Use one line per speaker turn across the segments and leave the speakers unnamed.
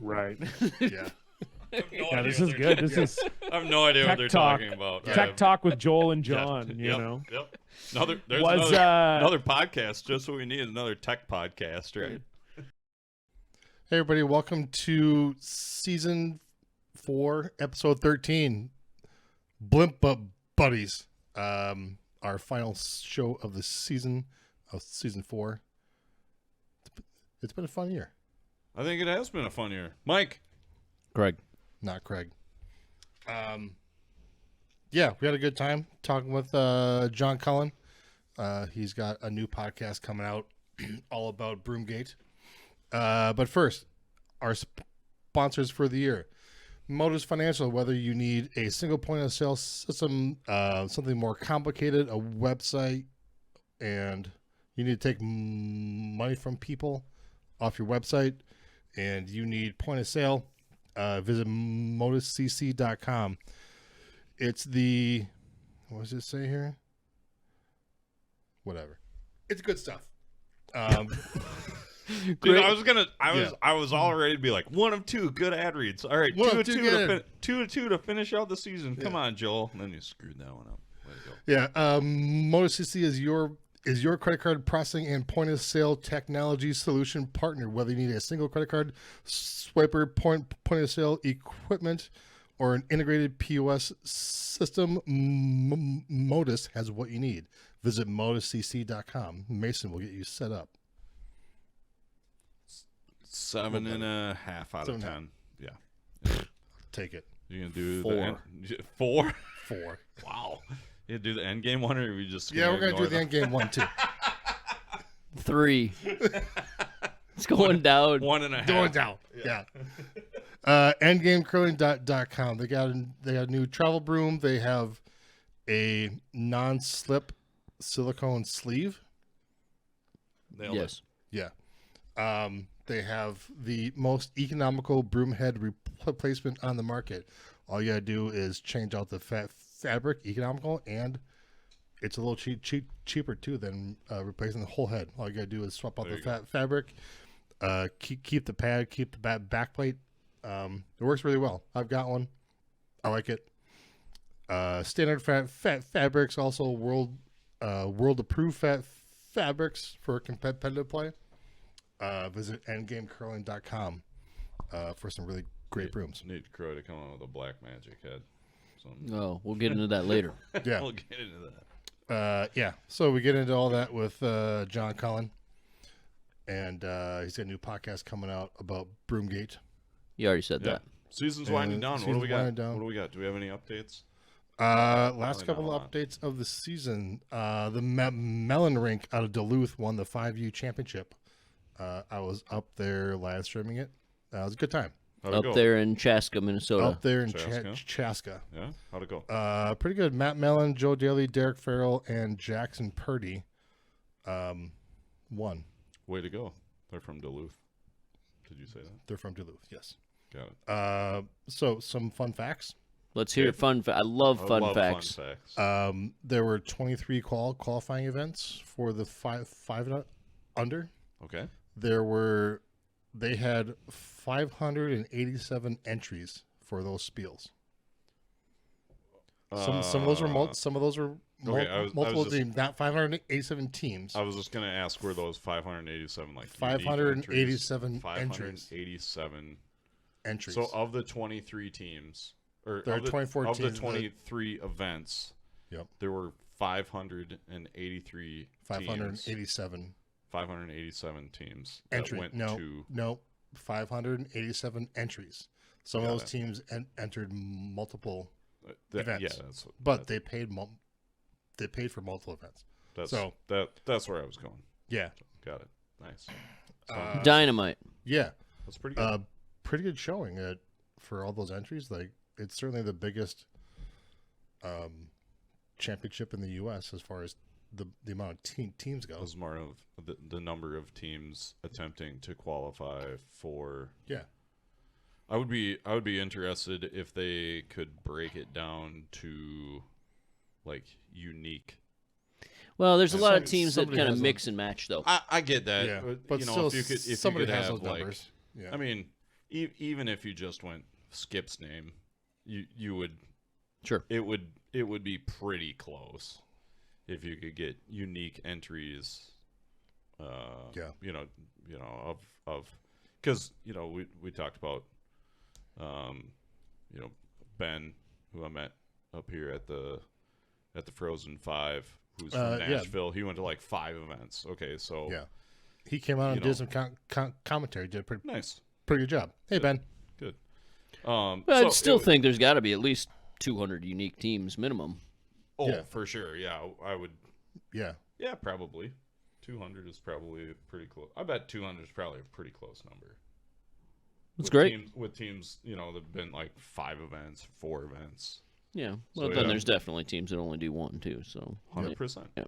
Right.
Yeah.
Yeah, this is good. This is
I have no idea what they're talking about.
Tech Talk with Joel and John, you know.
Yep. There's
Was,
another podcast, just what we need, another tech podcast, right?
Hey, everybody. Welcome to Season 4, Episode 13, Blimp Buddies. Our final show of the season, of Season 4. It's been a fun year.
I think it has been a fun year. Mike.
Greg.
Not Craig. Yeah, we had a good time talking with John Cullen. He's got a new podcast coming out all about Broomgate. But first, our sponsors for the year. Modus Financial, whether you need a single point of sale system, something more complicated, a website, and you need to take money from people off your website, and you need point of sale, visit moduscc.com. It's the, what does it say here? Whatever. It's good stuff.
Dude, I was all ready to be like, one of two good ad reads. All right, two of two to finish out the season. Come on, Joel. And then you screwed that one up. Way to go.
Yeah, Modus CC is your credit card processing and point of sale technology solution partner. Whether you need a single credit card, swiper, point of sale equipment, or an integrated POS system, Modus has what you need. Visit moduscc.com. Mason will get you set up.
7.5 out of 10. Yeah.
Take it.
You gonna do
4.
4? Wow. You do the end game one, or are we just
we're gonna do the end game one too.
3. It's going down.
1.5.
Going down. Yeah. Endgamecurling.com. They got a new travel broom. They have a non-slip silicone sleeve.
Nailed it.
Yeah. They have the most economical broom head replacement on the market. All you gotta do is change out the fabric, economical, and it's a little cheaper too than replacing the whole head. All you gotta do is swap out the fabric, keep the pad, keep the back plate. It works really well. I've got one. I like it. Standard fabrics, also world approved fabrics for competitive play. Visit endgamecurling.com for some really great brooms.
Need Crow to come on with a black magic head.
Oh, we'll get into that later.
Yeah.
We'll get into that.
Yeah. So we get into all that with John Cullen. And he's got a new podcast coming out about Broomgate.
You already said that.
Season's winding down. What do we got? What do we got? Do we have any updates?
Last couple of updates of the season. The Melon Rink out of Duluth won the 5U championship. I was up there live streaming it. It was a good time.
Up there in Chaska, Minnesota.
Up there in Chaska.
Yeah? How'd it go?
Pretty good. Matt Mellon, Joe Daly, Derek Farrell, and Jackson Purdy won.
Way to go. They're from Duluth. Did you say that?
They're from Duluth, yes.
Got it.
So some fun facts.
Let's hear fun facts. I love fun facts.
There were 23 qualifying events for the five and under.
Okay.
They had 587 entries for those spiels. Some of those were multiple teams, not 587 teams.
I was just gonna ask, were those 587 like
587
587
entries.
So of the 23 teams, or
there
of
are 24
of
teams,
the 23 events,
yep,
there were 583
587
587 teams
entry.
that went
No, 587 entries. Some of those teams entered multiple events. Yeah, they paid for multiple events.
That's where I was going.
Yeah,
got it. Nice.
Dynamite.
Yeah,
that's pretty good.
Pretty good showing for all those entries. Like, it's certainly the biggest championship in the U.S. as far as the amount of teams go.
It was more of the number of teams attempting to qualify for.
Yeah,
I would be interested if they could break it down to like unique.
Well, there's a lot of teams that kind of mix and match, though.
I get that.
Yeah, but
you know,
still,
if you could
somebody
have
has those
like,
numbers. Yeah.
I mean, even if you just went Skip's name, you would
Sure.
it would be pretty close if you could get unique entries. Of because we talked about Ben, who I met up here at the Frozen 5, who's from Nashville. Yeah. He went to like 5 events. Okay, so
yeah, he came out and did some commentary. Did a pretty good job. Hey,
good.
Ben.
Good.
I still think there's got to be at least 200 unique teams minimum.
Oh, yeah. For sure. Yeah, I would.
Yeah.
Yeah, probably. 200 is probably pretty close. I bet 200 is probably a pretty close number.
That's great.
With teams, that've been like 5 events, 4 events.
Yeah. Well, then there's definitely teams that only do 1 too. So
100%.
Yeah.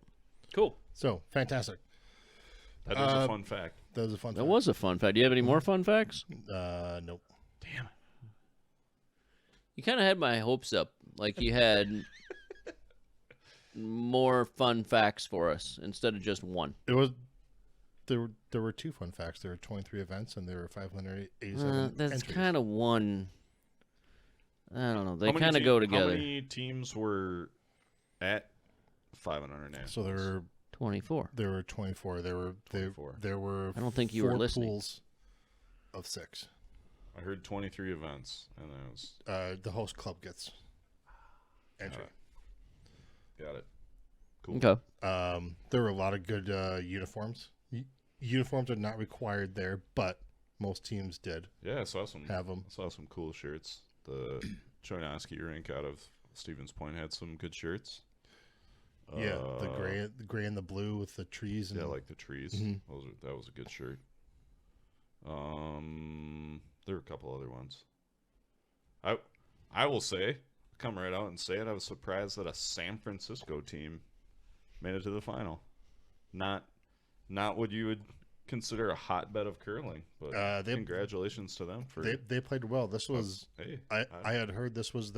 Cool.
So fantastic.
That is a fun fact.
That was a fun.
That was a fun fact. Do you have any more fun facts?
Nope.
Damn it.
You kind of had my hopes up. Like you had more fun facts for us instead of just 1.
It was there were 2 fun facts. There were 23 events and there were 587
that's
entries.
kind of one. I don't know. They kind of go together.
How many teams were at 500 nationals?
So there were
24.
There were 24. There were
I don't think you
4
were listening.
pools of 6.
I heard 23 events, and then it was
the host club gets entry.
Got it. Cool.
Okay.
There were a lot of good uniforms. Uniforms are not required there, but most teams did.
Yeah, I saw some.
Have them.
I saw some cool shirts. The Choynoski rink out of Stevens Point had some good shirts.
Yeah, the gray and the blue with the trees. And
like the trees.
Mm-hmm.
That was a good shirt. There were a couple other ones. I will say, come right out and say it. I was surprised that a San Francisco team made it to the final. Not what you would consider a hotbed of curling, but congratulations to them for
they played well. This was I had heard this was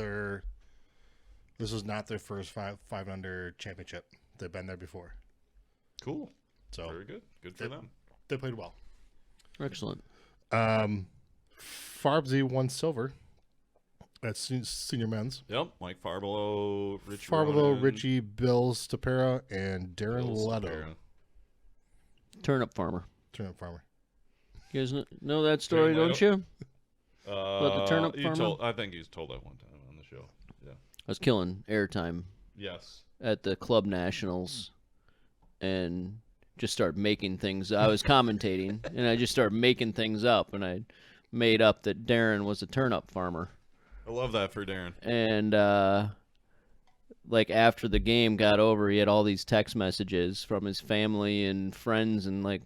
not their first 5 under championship. They've been there before.
Cool.
So
very good. Good for them.
They played well.
Excellent.
Farbsy won silver at senior men's.
Yep, Mike Farbolo,
Richie, Bill Stapera, and Darren Leto.
Turnip farmer.
You
guys know that story, don't you? About the turnip farmer?
I think he's told that one time on the show. Yeah.
I was killing airtime.
Yes.
At the club nationals, and just started making things. I was commentating, and I just started making things up, and I made up that Darren was a turnip farmer.
I love that for Darren.
And like after the game got over, he had all these text messages from his family and friends, and like,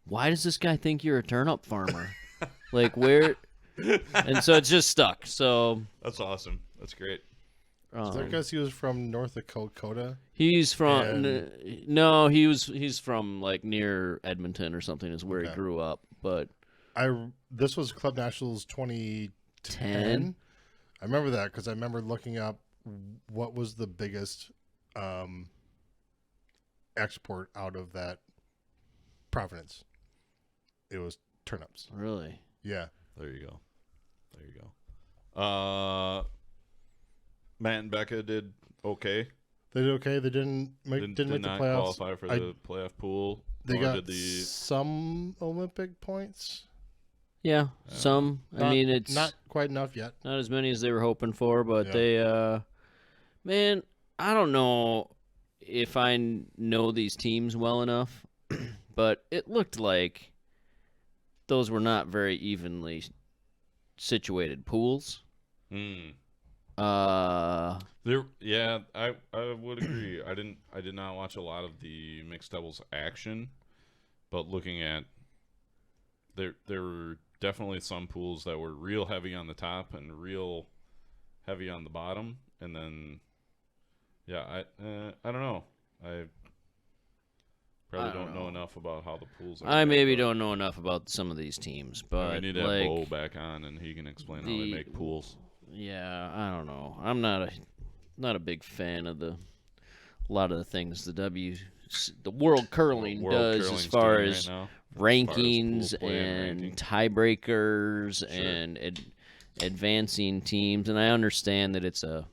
why does this guy think you're a turnip farmer? Like where? And so it's just stuck. So
that's awesome. That's great.
Is that because he was from North Dakota?
He's from no, he's from like near Edmonton or something is where he grew up. But
this was Club Nationals 2010. I remember that because I remember looking up what was the biggest export out of that province. It was turnips.
Really?
Yeah.
There you go. Matt and Becca did okay.
They did okay. They didn't make the playoffs.
Qualify for the playoff pool.
They got some Olympic points.
Yeah, some. I mean, it's
not quite enough yet.
Not as many as they were hoping for, but they, man, I don't know if I know these teams well enough, but it looked like those were not very evenly situated pools.
I would agree. I did not watch a lot of the mixed doubles action, but looking at there were definitely some pools that were real heavy on the top and real heavy on the bottom, and then I don't know. I probably don't know enough about how the pools are.
I maybe don't know enough about some of these teams, but
we need to have Bo back on, and he can explain how they make pools.
Yeah, I don't know. I'm not a big fan of a lot of the things the the world curling
World
does
Curling's
as far
doing
as
right now,
rankings
pool play
and
ranking.
tiebreakers
Sure.
and advancing teams. And I understand that it's a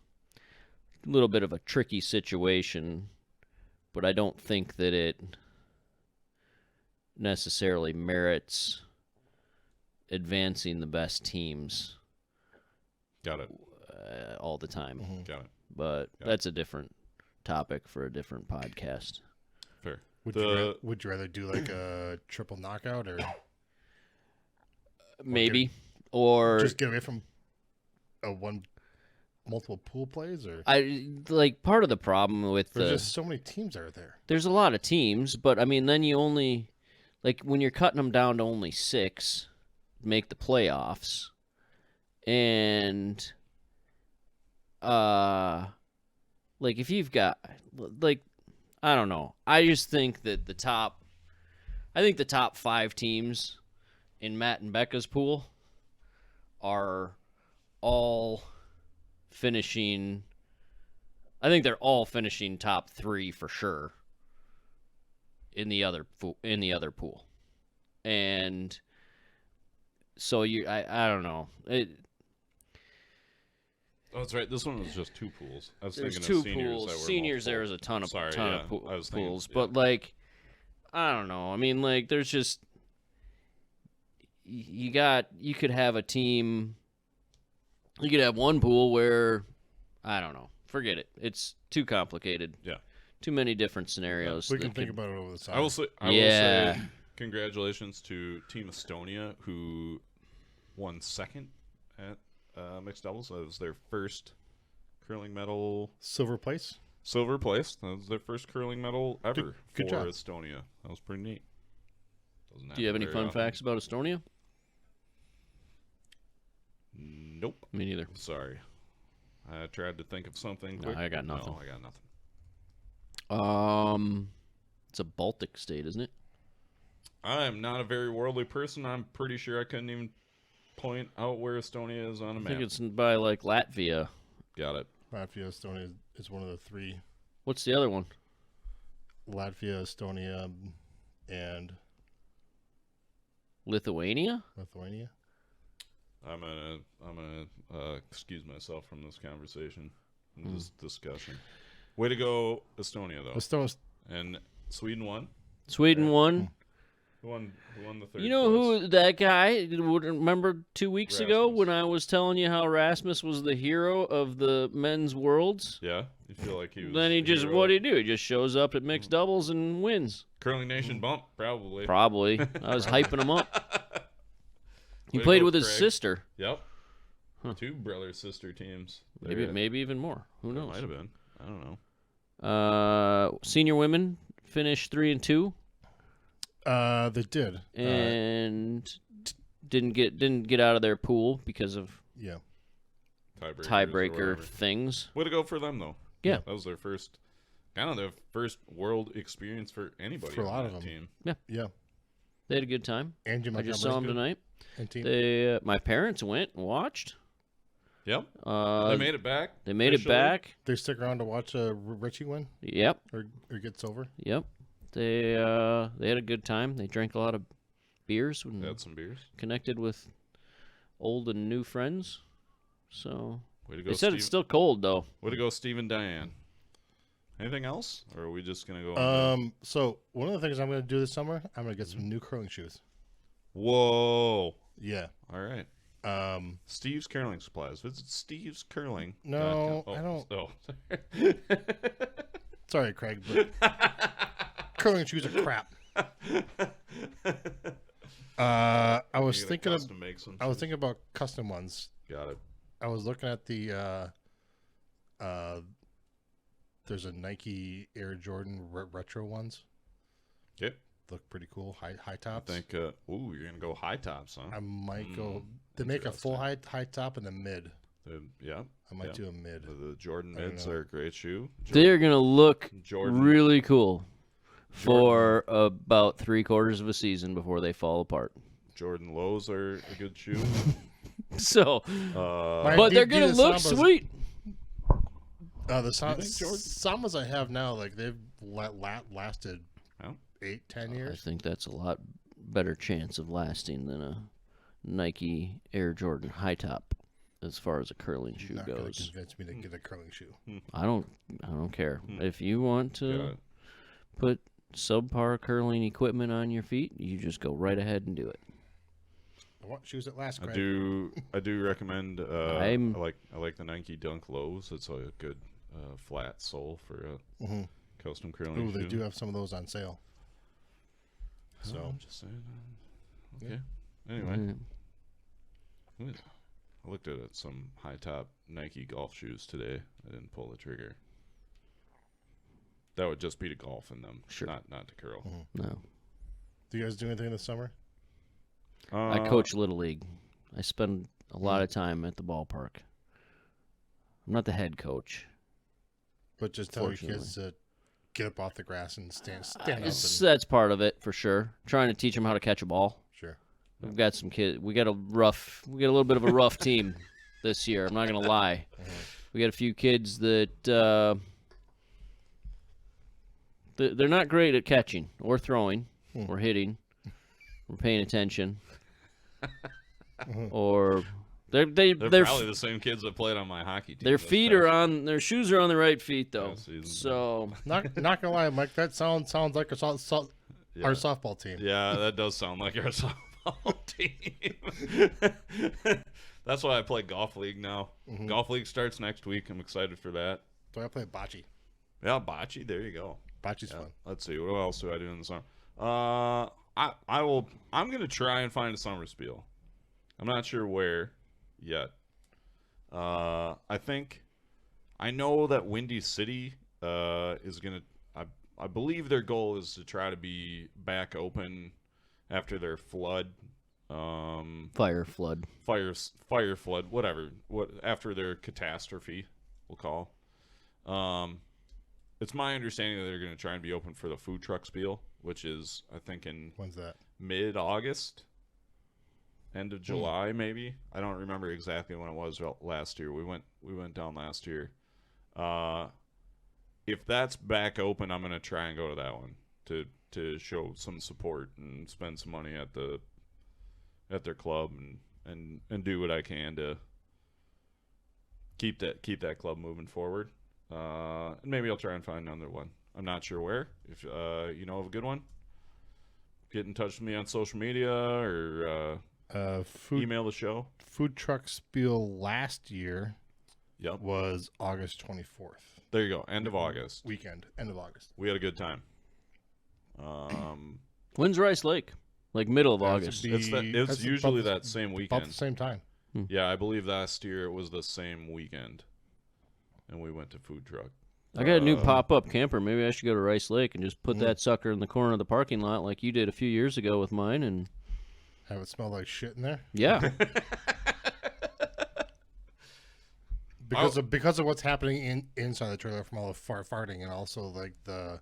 little bit of a tricky situation, but I don't think that it necessarily merits advancing the best teams
Got it.
all the time.
Got it.
But
Yeah.
that's a different topic for a different podcast.
Fair.
Would you rather do like a triple knockout or
Maybe. Or
just get away from multiple pool plays? Or
I like part of the problem with
there's just so many teams out there.
there's a lot of teams, but I mean, then you only like when you're cutting them down to only 6, make the playoffs, and like if you've got like I don't know, I just think that the top 5 teams in Matt and Becca's pool are all finishing. I think they're all finishing top 3 for sure in the other pool, and so I don't know.
Oh, that's right. This one was just 2 pools. I was
There's
thinking
2
of seniors
pools.
That were
Seniors,
multiple.
there is a ton of
Sorry,
ton
yeah.
of
I was thinking,
pools,
yeah.
but like I don't know. I mean, like there's just you could have a team. You could have one pool where I don't know. Forget it. It's too complicated.
Yeah.
Too many different scenarios.
We can
that
think
could-
about it over the summer.
I will say congratulations to Team Estonia, who won second at mixed doubles. That was their first curling medal.
Silver place.
Silver place. That was their first curling medal ever
Good
for
job.
Estonia. That was pretty neat. Doesn't
Do you have
happen
any
very
fun
often.
facts about Estonia?
Nope.
Me neither.
Sorry. I tried to think of something.
No,
quick.
I got nothing.
No, I got nothing.
It's a Baltic state, isn't it?
I am not a very worldly person. I'm pretty sure I couldn't even point out where Estonia is on a
I
map.
think it's by like Latvia.
Got it.
Latvia, Estonia is one of the 3.
What's the other one?
Latvia, Estonia, and
Lithuania?
Lithuania.
I'm gonna excuse myself from this conversation, and this discussion. Way to go, Estonia, though.
Estonia.
And Sweden won.
Sweden won.
Who won the third?
You know
place?
who that guy? Remember 2 weeks ago
Rasmus.
when I was telling you how Rasmus was the hero of the men's worlds?
Yeah, you feel like he was.
Then he
the
just
hero?
what do you do? He just shows up at mixed doubles and wins.
Curling Nation bump, probably.
Probably. I was hyping him up. He
Way to
played
go,
with his
Craig.
sister.
Yep.
Huh.
2 brother sister teams.
Maybe even more. Who
There
knows?
might have been. I don't know.
Senior women finished 3 and 2,
They did.
and didn't get out of their pool because of
Yeah.
Tiebreakers or
tiebreaker
whatever.
things.
Way to go for them, though.
Yeah.
That was their first, their first world experience for anybody
For a
on
lot of
that
them.
team.
Yeah.
They had a good time.
Angie
I just saw them tonight.
And team.
They my parents went and watched.
Yep.
Uh,
They made it back.
They made it
officially.
back.
They stick around to watch Richie win
Yep.
or get silver.
Yep. They had a good time. They drank a lot of beers and
They had some beers.
connected with old and new friends. So
Way to go,
they said
Steve.
it's still cold though.
Way to go, Steve and Diane. Anything else? Or are we just going to go on?
So one of the things I'm going to do this summer, I'm going to get some new curling shoes.
Whoa.
Yeah.
All right. Steve's Curling Supplies. Visit Steve's Curling.
No,
Oh,
I don't.
Oh.
Sorry, Craig, but curling shoes are crap. I was
You're gonna
thinking of,
custom make some
I was
shoes?
thinking about custom ones.
Got it.
I was looking at the there's a Nike Air Jordan retro ones.
Okay.
Look pretty cool. High
I
tops.
think, you're going to go high tops, huh?
I might go. They make a full
interesting.
high top and a mid.
Yeah.
I might
Yeah.
do a mid.
The Jordan
I don't
mids
know.
are a great shoe.
They're gonna look
Jordan.
really cool for about 3/4 of a season before they fall apart.
Jordan lows are a good shoe.
So,
My
but they're gonna
Adidas
look
Sambas-
sweet.
The
think Jordan-
Samas I have now, like they've lasted
Well,
8-10
I
years.
think that's a lot better chance of lasting than a Nike Air Jordan high top as far as a curling shoe
Not going to
goes.
convince me to get a curling shoe.
I don't care. If you want to
yeah.
put subpar curling equipment on your feet, you just go right ahead and do it.
I want shoes that last.
I
Greg.
do recommend.
I'm-
I like the Nike Dunk Lows. It's a good flat sole for a custom curling
Ooh,
shoe.
they do have some of those on sale. So
I'm just saying. Okay. Anyway, I looked at some high top Nike golf shoes today. I didn't pull the trigger. That would just be to golf in them,
Sure.
not to curl.
No.
do you guys do anything this summer?
I coach Little League. I spend a lot of time at the ballpark. I'm not the head coach.
But just tell your kids to get up off the grass and stand up. And,
That's part of it for sure. Trying to teach them how to catch a ball.
sure.
We've got some kids. We got a little bit of a rough team this year. I'm not gonna lie. We got a few kids that they're not great at catching or throwing or hitting or paying attention. Or they're
probably the same kids that played on my hockey team.
their feet are on their shoes are on the right feet though.
Yeah, season.
So
Not gonna lie, Mike. That sounds like our softball team.
Yeah, that does sound like our softball team. That's why I play golf league now. Golf league starts next week. I'm excited for that.
So I play bocce.
Yeah, bocce. There you go.
Bocce's fun.
Let's see. What else do I do in the summer? I'm gonna try and find a summer spiel. I'm not sure where yet. I think I know that Windy City is gonna. I believe their goal is to try to be back open after their flood.
fire flood.
Fire flood, whatever. After their catastrophe, we'll call. It's my understanding that they're going to try and be open for the food truck spiel, which is I think in
When's that?
mid-August, end of July maybe. I don't remember exactly when it was last year. We went down last year. If that's back open, I'm going to try and go to that one to show some support and spend some money at their club and do what I can to keep that club moving forward. And maybe I'll try and find another one. I'm not sure where. If you know of a good one, get in touch with me on social media or email the show.
Food truck spiel last year
Yep.
was August 24th.
There you go. End of August.
Weekend. End of August.
We had a good time.
When's Rice Lake? Like middle of
That
August.
should be-
It's
that's
usually
about
that same
About
weekend.
the same time.
Yeah, I believe last year it was the same weekend, and we went to food truck.
I got a new pop-up camper. Maybe I should go to Rice Lake and just put that sucker in the corner of the parking lot like you did a few years ago with mine. And
Have it smell like shit in there?
yeah,
Because of what's happening inside the trailer from all the farting and also like the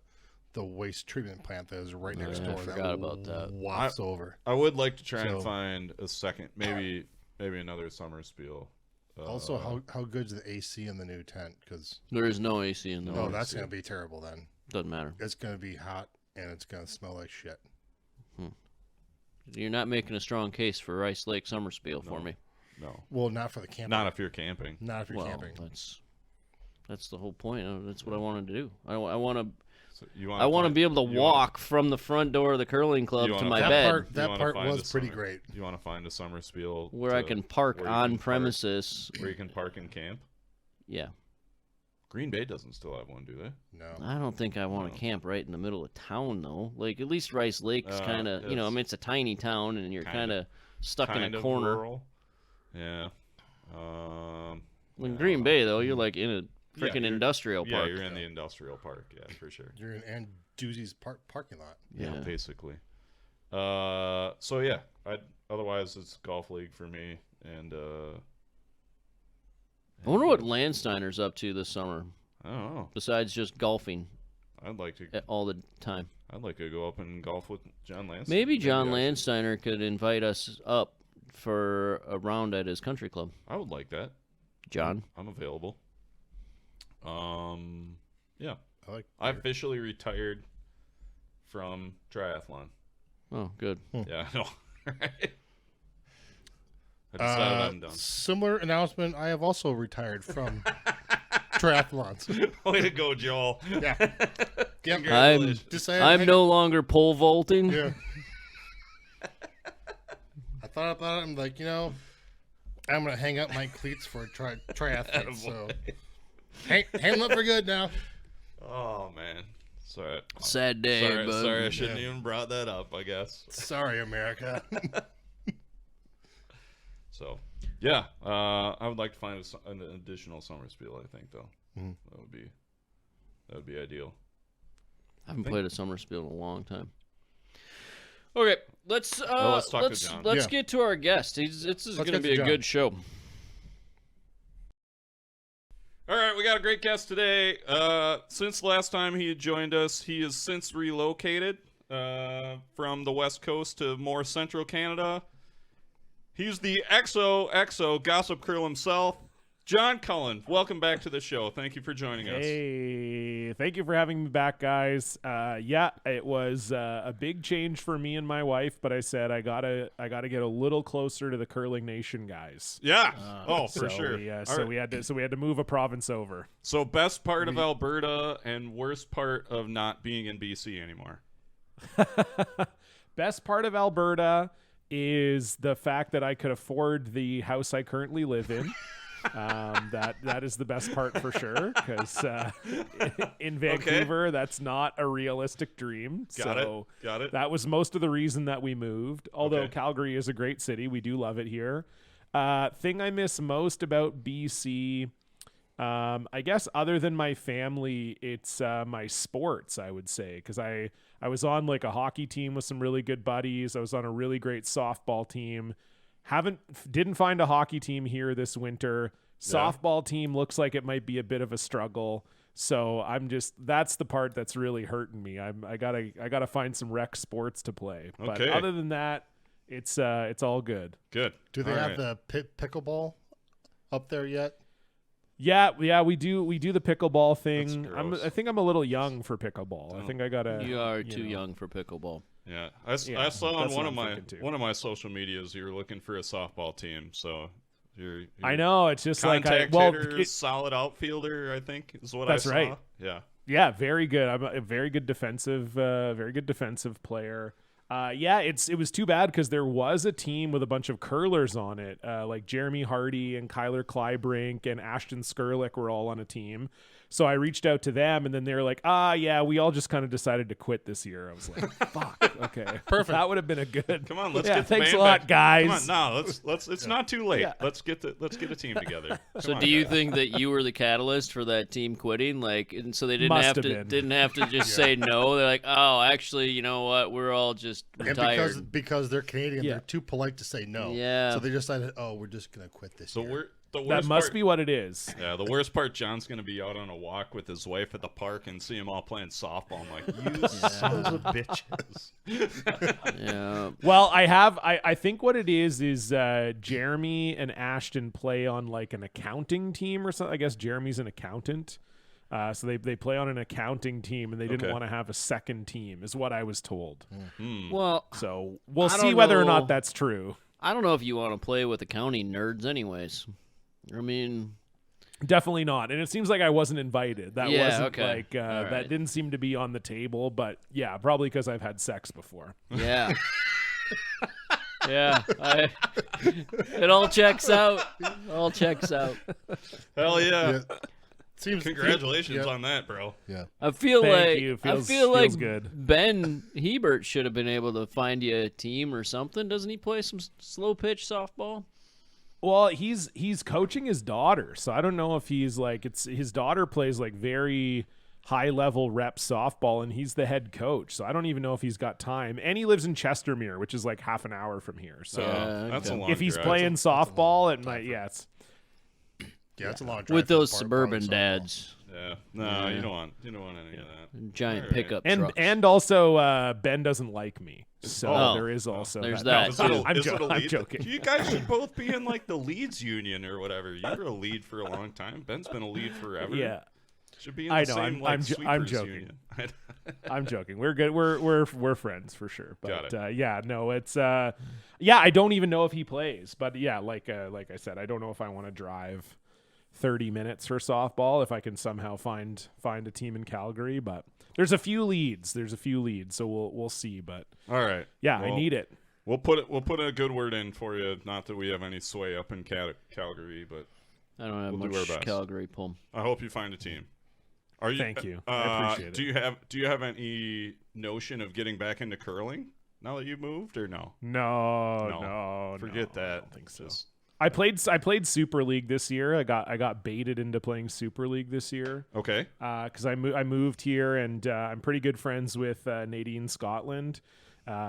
waste treatment plant that is right next
Yeah,
door.
I forgot about that.
Wafts over.
I would like to try
So-
and find a second, maybe another summer spiel.
Also, how good's the AC in the new tent? Because
there is no AC in the
oh,
room.
that's gonna be terrible. Then
Doesn't matter.
it's gonna be hot and it's gonna smell like shit.
You're not making a strong case for Rice Lake summer spiel for me.
No,
Well, not for the camping.
not if you're camping.
Not if you're
Well,
camping.
that's the whole point. That's what I wanted to do. I want
So
to be able to walk from the front door of the curling club
you
to
wanna-
my
that
bed
part
You wanna
part
find
was
a
pretty
summer-
great.
You want to find a summer spiel
where I can park
where you
on
can park-
premises.
where you can park and camp.
Yeah,
Green Bay doesn't still have one, do they?
No.
I don't think I want to camp right in the middle of town though. Like at least Rice Lake is kind of I mean it's a tiny town and you're kind of stuck in
Kind
a
of
corner.
rural. Yeah.
In Green Bay though, you're like in a freaking
you're-
industrial
Yeah,
park.
you're in the industrial park. Yeah, for sure.
You're in Anduzzi's parking lot.
Yeah,
Yeah.
basically. So yeah, otherwise it's golf league for me, and
I wonder what Landsteiner's up to this summer
I don't know.
besides just golfing
I'd like to
all the time.
go up and golf with John Lance.
Maybe John
I should-
Landsteiner could invite us up for a round at his country club.
I would like that.
John,
I'm available. Yeah, I officially retired from triathlon.
Oh, good.
Yeah, I know. Right? I decided I'm done.
Similar announcement. I have also retired from triathlons.
Way to go, Joel.
Yeah. Yep.
I'm no longer pole vaulting.
Yeah. I thought about it. I'm like, I'm gonna hang up my cleats for a triathlon. So, hang up for good now.
Oh man, sorry.
Sad day, bud.
Sorry, I shouldn't even brought that up. I guess.
Sorry, America.
So, yeah, I would like to find an additional summer spiel. I think though, that would be ideal.
I haven't played a summer spiel in a long time. Okay, let's
talk to John.
Let's get to our guest. This is going to be a good show.
All right, we got a great guest today. Since last time he had joined us, he has since relocated from the West Coast to more central Canada. He's the XOXO Gossip Krill himself, John Cullen. Welcome back to the show. Thank you for joining us.
Hey, thank you for having me back, guys. Yeah, it was a big change for me and my wife, but I said I gotta get a little closer to the Curling Nation guys.
Yeah. For sure.
We had to move a province over.
So best part of Alberta and worst part of not being in BC anymore.
Best part of Alberta is the fact that I could afford the house I currently live in. That is the best part for sure, because in Vancouver, that's not a realistic dream.
Got it.
That was most of the reason that we moved. Although Calgary is a great city, we do love it here. Thing I miss most about BC, I guess other than my family, it's my sports, I would say, because I was on like a hockey team with some really good buddies. I was on a really great softball team. Didn't find a hockey team here this winter. Softball team looks like it might be a bit of a struggle. So that's the part that's really hurting me. I gotta find some rec sports to play. But other than that, it's all good.
Good.
Do they have the pickleball up there yet?
Yeah, we do the pickleball thing.
That's
I think I'm a little young for pickleball. I think I gotta.
You are too young for pickleball.
Yeah, I saw on one of my social medias you were looking for a softball team. So you're
I know, it's just like
hitter, solid outfielder. I think is what I saw.
That's right. Yeah, very good. I'm a very good defensive player. It was too bad because there was a team with a bunch of curlers on it, like Jeremy Hardy and Kyler Kleibrink and Ashton Skurlick were all on a team. So I reached out to them, and then they were like, we all just kind of decided to quit this year. I was like, fuck, okay. Perfect. That would have been a good.
Come on, let's get the
thanks
band
a lot,
back.
guys.
Come on, let's it's not too late.
Yeah.
Let's get a team together.
So do you think that you were the catalyst for that team quitting? Like, and so they didn't have to just say no. They're like, oh, actually, you know what? We're all just retired.
And because they're Canadian, they're too polite to say no.
Yeah.
So they decided, we're just gonna quit this year.
That must be what it is.
Yeah, the worst part, John's going to be out on a walk with his wife at the park and see them all playing softball. I'm like, you sons of bitches.
Yeah.
Well, I think what it is Jeremy and Ashton play on like an accounting team or something. I guess Jeremy's an accountant. So they play on an accounting team, and they didn't want to have a second team, is what I was told.
Well,
so we'll see whether or not that's true.
I don't know if you want to play with accounting nerds anyways. I mean,
definitely not. And it seems like I wasn't invited. That wasn't like
right.
That didn't seem to be on the table, but yeah, probably because I've had sex before.
Yeah. Yeah. It all checks out. Hell yeah.
Congratulations on that, bro.
Yeah.
Thank you. Feels good.
Ben Hebert should have been able to find you a team or something. Doesn't he play some slow pitch softball?
Well, he's coaching his daughter, so I don't know if he's like his daughter plays like very high level rep softball, and he's the head coach. So I don't even know if he's got time. And he lives in Chestermere, which is like half an hour from here. So
that's a long
if he's
drive.
playing softball, it's
it's a long drive
with those suburban dads.
Yeah, no, you don't want any of that.
Giant pickup trucks.
And also Ben doesn't like me, so there is also
there's
that.
that.
I'm joking.
You guys should both be in like the Leeds union or whatever. You were a lead for a long time. Ben's been a lead forever.
Yeah.
Should be in
I
the
know.
same
I'm
sweepers
joking.
union.
I'm joking. We're good. We're friends for sure. But
Got it.
yeah, no, it's yeah. I don't even know if he plays, but yeah, like I said, I don't know if I want to drive 30 minutes for softball if I can somehow find a team in Calgary. But there's a few leads. So we'll see. But
All right.
yeah,
Well,
I need it.
We'll put a good word in for you. Not that we have any sway up in Calgary, but
I don't have
We'll do our
much
best.
Calgary pull.
I hope you find a team. Are you?
Thank you. I appreciate it.
Do you have any notion of getting back into curling now that you've moved, or no?
No.
Forget that.
I don't think so.
Just-
I played Super League this year. I got baited into playing Super League this year.
Okay.
Because I moved here and I'm pretty good friends with Nadine Scotland.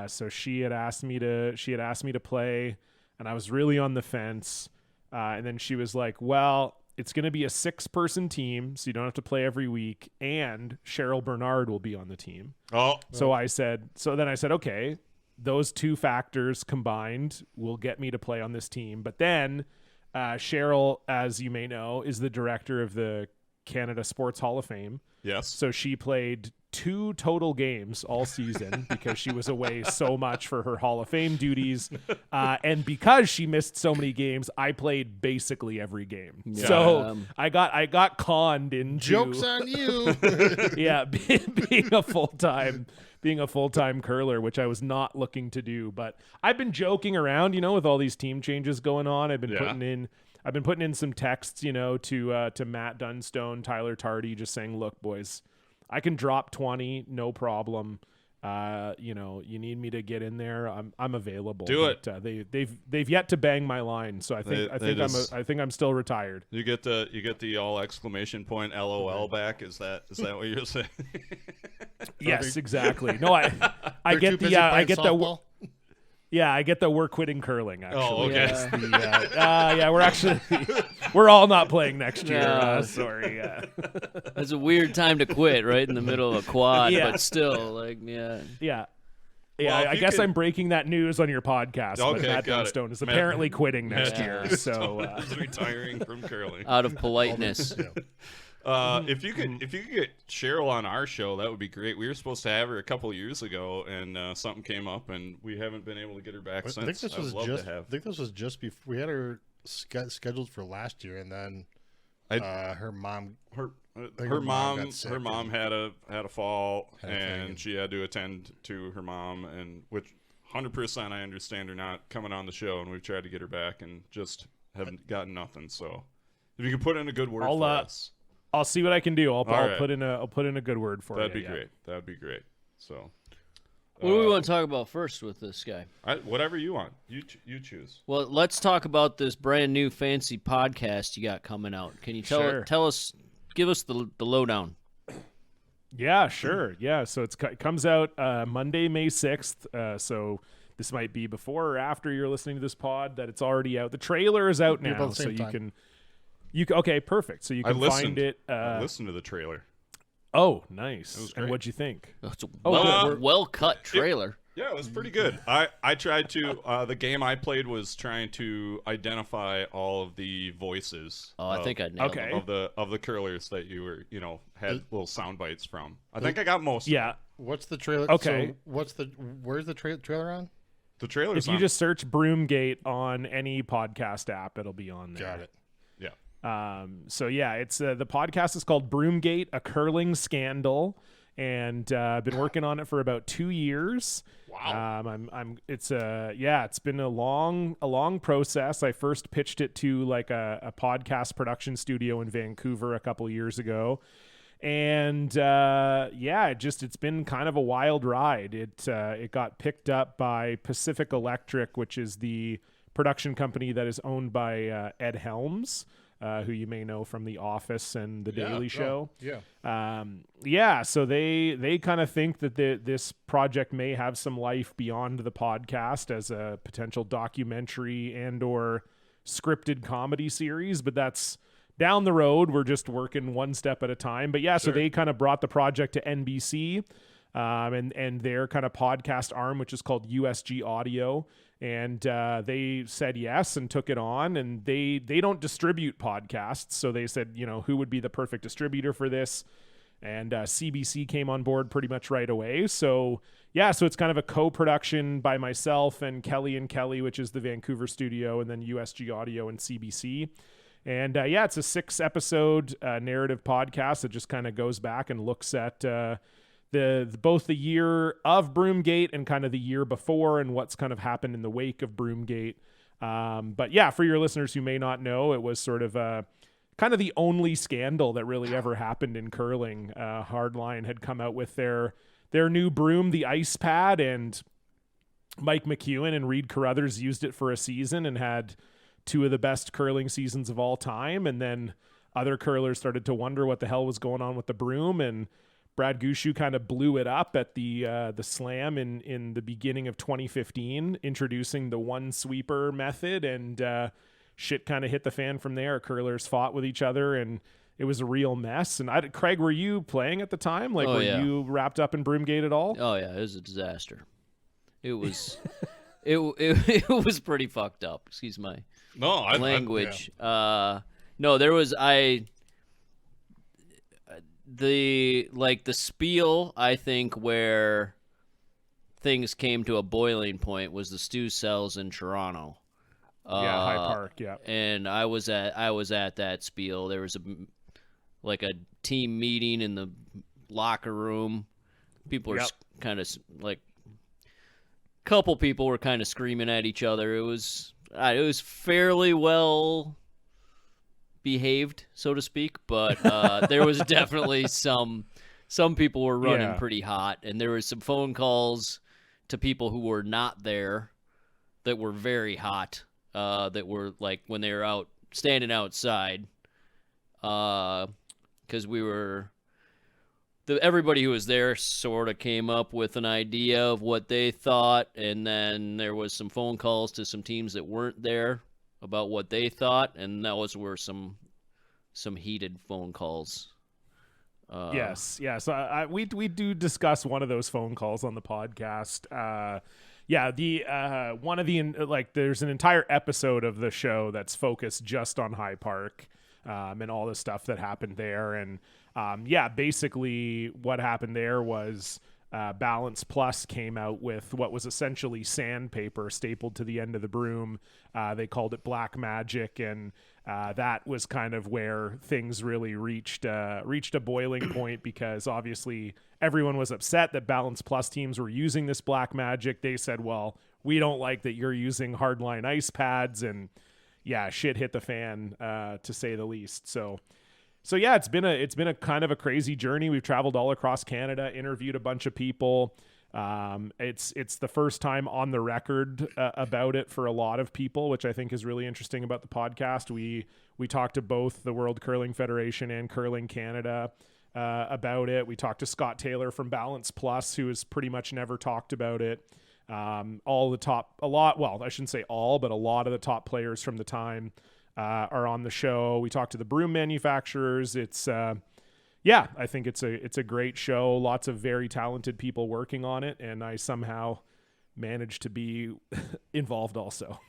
So she had asked me to play, and I was really on the fence. And then she was like, "Well, it's going to be a 6-person team, so you don't have to play every week, and Cheryl Bernard will be on the team."
Oh.
So then I said, okay, those two factors combined will get me to play on this team. But then Cheryl, as you may know, is the director of the Canada Sports Hall of Fame.
Yes.
So she played 2 total games all season because she was away so much for her Hall of Fame duties. And because she missed so many games, I played basically every game.
Yeah.
So I got conned into
Jokes on you.
yeah, being a full-time curler, which I was not looking to do. But I've been joking around, with all these team changes going on. I've been putting in some texts, to Matt Dunstone, Tyler Tardy, just saying, "Look, boys, I can drop 20, no problem. You need me to get in there. I'm available.
Do it.
But, they've yet to bang my line, so I think I'm still retired.
You get the all exclamation point LOL back. Is that what you're saying?
Yes, exactly. No, I
They're
get
too
the
busy
I
playing
get
softball?
I get the we're quitting curling. Actually,
Oh, okay.
It's we're all not playing next year.
No.
Sorry.
It's a weird time to quit, right in the middle of a quad,
Yeah.
but still, yeah.
Yeah.
Well, if
I
you
guess
could-
I'm breaking that news on your podcast. But
Okay,
Matt
got it.
Dunstone is
Matt-
apparently quitting next
Matt
year.
Dunstone
So
is retiring from curling.
Out of politeness.
If you could get Cheryl on our show, that would be great. We were supposed to have her a couple of years ago, and something came up, and we haven't been able to get her back
I
since.
think this was
I'd love
just.
to have.
I think this was just before we had her scheduled for last year, and then her mom.
Her
her mom
mom
got sick
had a fall,
Had a thing
and
and-
she had to attend to her mom, and which 100% I understand her not coming on the show, and we've tried to get her back and just haven't gotten nothing. So if you could put in a good word for us,
I'll see what I can do. I'll
right.
put in a good word for
that'd
you.
be great. That'd be great. So
What do we want to talk about first with this guy?
whatever you want, you choose.
Well, let's talk about this brand new fancy podcast you got coming out. Can you
Sure.
tell us, give us the lowdown?
Yeah, sure. Yeah, so it comes out Monday, May 6th. So this might be before or after you're listening to this pod that it's already out. The trailer is out
Be about
now,
the
so
same time.
you can okay, perfect. So you can find it.
I listened to the trailer.
Oh, nice.
was
And
great.
what'd you think?
It's a
good.
well cut trailer.
Yeah, it was pretty good. I tried to the game I played was trying to identify all of the voices.
Oh, I think I nailed
okay.
it.
of the curlers that you were had little sound bites from. I think I got most.
Yeah.
What's the trailer?
Okay.
So where's the trailer on?
The trailer's
If you
on.
just search Broomgate on any podcast app, it'll be on there.
Got it.
yeah.
So yeah, it's the podcast is called Broomgate, a curling scandal, and I've been working on it for about 2 years.
Wow.
It's been a long process. I first pitched it to like a podcast production studio in Vancouver a couple years ago. And it's been kind of a wild ride. It got picked up by Pacific Electric, which is the production company that is owned by Ed Helms, who you may know from The Office and The Daily Show. So they kind of think that this project may have some life beyond the podcast as a potential documentary and or scripted comedy series, but that's down the road. We're just working one step at a time. But yeah, so they kind of brought the project to NBC. and their kind of podcast arm, which is called USG Audio. And they said yes and took it on. And they don't distribute podcasts. So they said, who would be the perfect distributor for this? And CBC came on board pretty much right away. So so it's kind of a co-production by myself and Kelly and Kelly, which is the Vancouver studio, and then USG Audio and CBC. And it's a 6-episode narrative podcast that just kind of goes back and looks at both the year of Broomgate and kind of the year before and what's kind of happened in the wake of Broomgate. But for your listeners who may not know, it was sort of kind of the only scandal that really ever happened in curling. Hardline had come out with their new broom, the ice pad, and Mike McEwen and Reed Carruthers used it for a season and had 2 of the best curling seasons of all time. And then other curlers started to wonder what the hell was going on with the broom, and Brad Gushu kind of blew it up at the Slam in the beginning of 2015, introducing the one sweeper method, and shit kind of hit the fan from there. Curlers fought with each other, and it was a real mess. And Craig, were you playing at the time? Were you wrapped up in Broomgate at all?
Oh yeah, it was a disaster. It was it was pretty fucked up. Excuse my language. No, there was the spiel, I think, where things came to a boiling point was the stew cells in Toronto.
High Park, yeah.
And I was at that spiel. There was a team meeting in the locker room. People were kind of couple people were kind of screaming at each other. It was fairly well behaved, so to speak, but there was definitely some people were running pretty hot, and there was some phone calls to people who were not there that were very hot, that were when they were out standing outside, because everybody who was there sort of came up with an idea of what they thought, and then there was some phone calls to some teams that weren't there about what they thought, and those were some heated phone calls.
Yes. So we do discuss one of those phone calls on the podcast. One of the there's an entire episode of the show that's focused just on High Park, and all the stuff that happened there. And basically what happened there was Balance Plus came out with what was essentially sandpaper stapled to the end of the broom. They called it Black Magic, and that was kind of where things really reached a boiling point, because obviously everyone was upset that Balance Plus teams were using this Black Magic. They said, well, we don't like that you're using hardline ice pads, and shit hit the fan, to say the least. So it's been a kind of a crazy journey. We've traveled all across Canada, interviewed a bunch of people. It's the first time on the record about it for a lot of people, which I think is really interesting about the podcast. We talked to both the World Curling Federation and Curling Canada about it. We talked to Scott Taylor from Balance Plus, who has pretty much never talked about it. A lot of the top players from the time are on the show. We talked to the broom manufacturers. It's I think it's a great show. Lots of very talented people working on it, and I somehow managed to be involved also.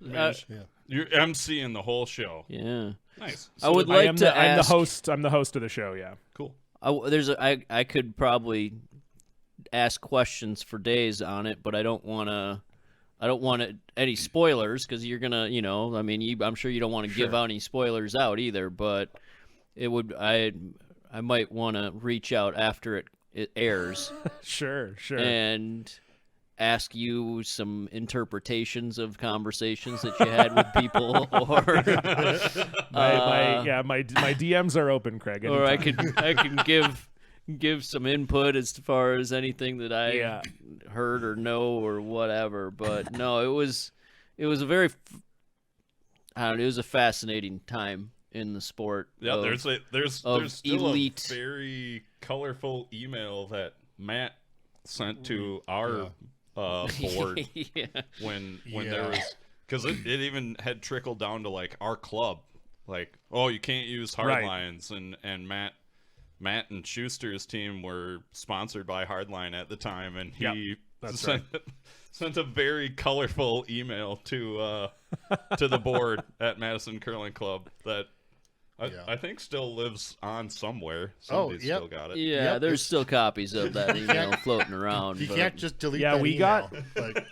You're emceeing the whole show.
Yeah,
nice.
So I would like to ask.
I'm the host of the show. Yeah,
cool.
I could probably ask questions for days on it, but I don't want any spoilers, because you're gonna, I'm sure you don't want to give out any spoilers out either. But I might want to reach out after it airs.
Sure.
And ask you some interpretations of conversations that you had with people, or
my DMs are open, Craig. Anytime.
Or I can give some input as far as anything that I heard or know or whatever. But no, it was a very, it was a fascinating time in the sport.
Yeah, there's still
elite,
a very colorful email that Matt sent to our board when there was, because it even had trickled down to our club, you can't use hard lines, and Matt Matt and Schuster's team were sponsored by Hardline at the time, and he sent a very colorful email to the board at Madison Curling Club that I think still lives on somewhere. Somebody's still got it.
Yeah, there's still copies of that email floating around.
You can't just delete that
we
email. Like,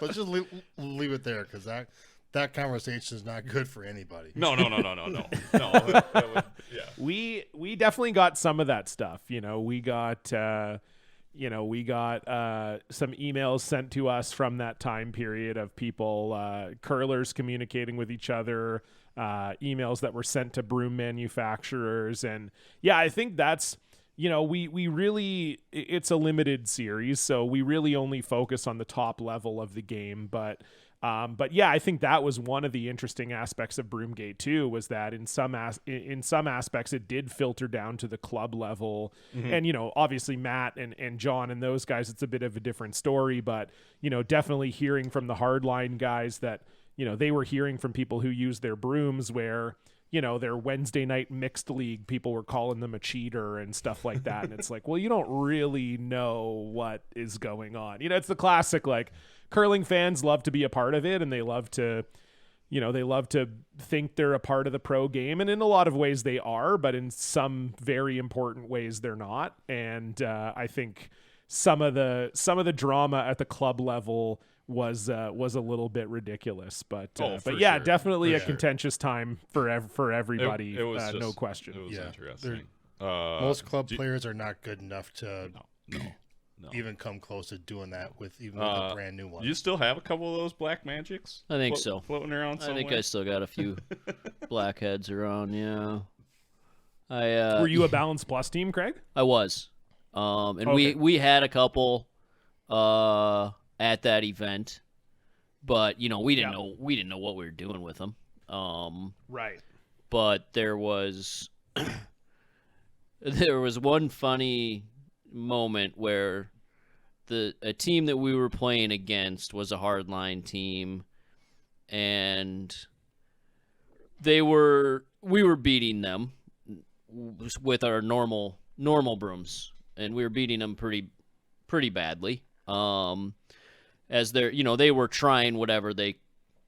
let's just leave it there, because that conversation is not good for anybody.
No.
We definitely got some of that stuff. We got some emails sent to us from that time period of people, curlers communicating with each other, emails that were sent to broom manufacturers. And I think that's, we really, it's a limited series, so we really only focus on the top level of the game. But I think that was one of the interesting aspects of Broomgate too, was that in some aspects it did filter down to the club level. Mm-hmm. And, obviously Matt and John and those guys, it's a bit of a different story, but, definitely hearing from the hardline guys that, they were hearing from people who use their brooms where, their Wednesday night mixed league, people were calling them a cheater and stuff like that. And it's like, well, you don't really know what is going on. It's the classic, like, curling fans love to be a part of it, and they love to think they're a part of the pro game. And in a lot of ways they are, but in some very important ways they're not. And I think some of the drama at the club level was a little bit ridiculous, but
sure.
Definitely a contentious time for everybody.
It was just,
no question.
It was interesting.
Most club players are not good enough to
no.
even come close to doing that with a brand new one.
You still have a couple of those Black Magics?
I think so.
Floating around somewhere?
I think I still got a few blackheads around. Yeah.
Were you a Balance Plus team, Craig?
I was, and
okay.
we had a couple at that event, but we didn't know what we were doing with them.
Right.
But there was one funny moment where a team that we were playing against was a hardline team, and we were beating them with our normal brooms, and we were beating them pretty badly. As they were trying whatever they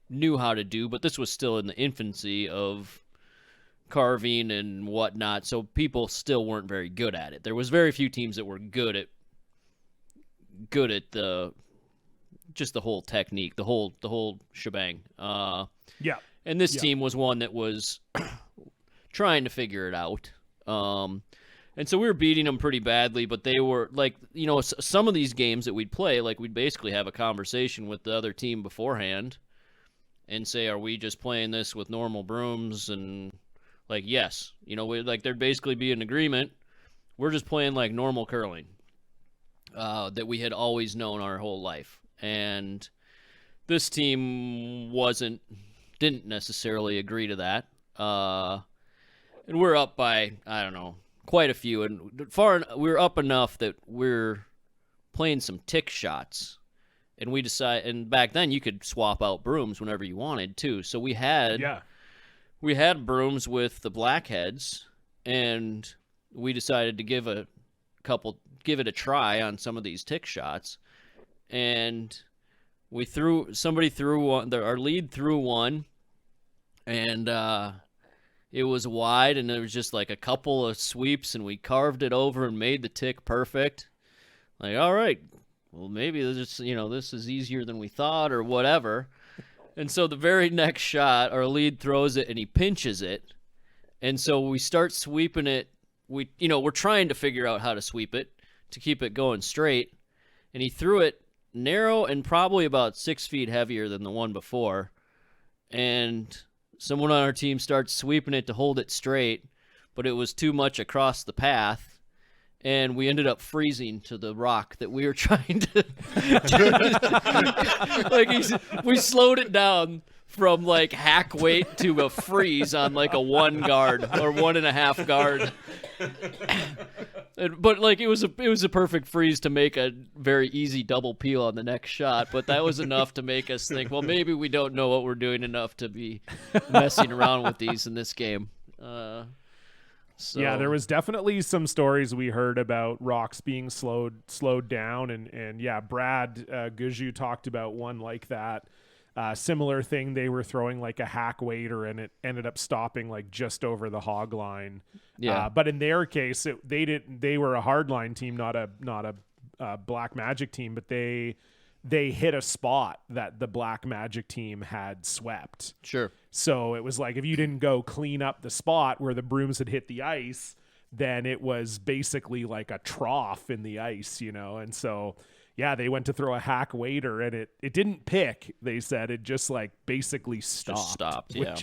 knew how to do, but this was still in the infancy of carving and whatnot, so people still weren't very good at it. There was very few teams that were good at the whole technique, the whole shebang. And this team was one that was trying to figure it out. And so we were beating them pretty badly, but they were like, some of these games that we'd play, like we'd basically have a conversation with the other team beforehand and say, are we just playing this with normal brooms? And like, yes, there'd basically be an agreement. We're just playing like normal curling that we had always known our whole life. And this team didn't necessarily agree to that. And we're up by, I don't know, quite a few, and we're up enough that we're playing some tick shots, and and back then you could swap out brooms whenever you wanted too. So we had brooms with the blackheads, and we decided to give it a try on some of these tick shots, and somebody threw one. Our lead threw one, and it was wide, and there was just like a couple of sweeps, and we carved it over and made the tick perfect. Like, all right, well, maybe this is easier than we thought or whatever. And so the very next shot, our lead throws it, and he pinches it. And so we start sweeping it. We're trying to figure out how to sweep it to keep it going straight. And he threw it narrow and probably about 6 feet heavier than the one before. And someone on our team starts sweeping it to hold it straight, but it was too much across the path, and we ended up freezing to the rock that we were trying to we slowed it down from like hack weight to a freeze on like a 1 guard or 1.5 guard. But like it was a perfect freeze to make a very easy double peel on the next shot, but that was enough to make us think, well, maybe we don't know what we're doing enough to be messing around with these in this game. So,
yeah, there was definitely some stories we heard about rocks being slowed down, and yeah, Brad Guju talked about one like that. Similar thing, they were throwing like a hack waiter, and it ended up stopping like just over the hog line.
Yeah.
But in their case, they were a hardline team, not a black magic team, but they hit a spot that the black magic team had swept.
Sure.
So it was like, if you didn't go clean up the spot where the brooms had hit the ice, then it was basically like a trough in the ice, and so yeah, they went to throw a hack waiter, and it didn't pick. They said it just like basically stopped,
yeah.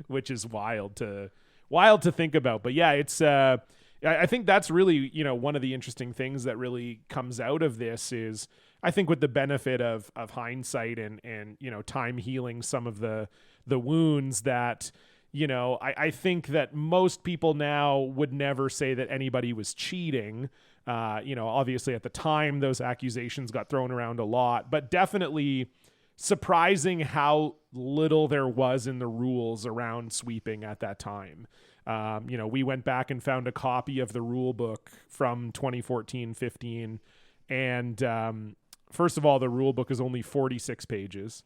which is wild to think about. But yeah, it's I think that's really, one of the interesting things that really comes out of this is, I think with the benefit of hindsight and time healing some of the wounds, that I think that most people now would never say that anybody was cheating. Obviously at the time those accusations got thrown around a lot, but definitely surprising how little there was in the rules around sweeping at that time. We went back and found a copy of the rule book from 2014-15, and first of all, the rule book is only 46 pages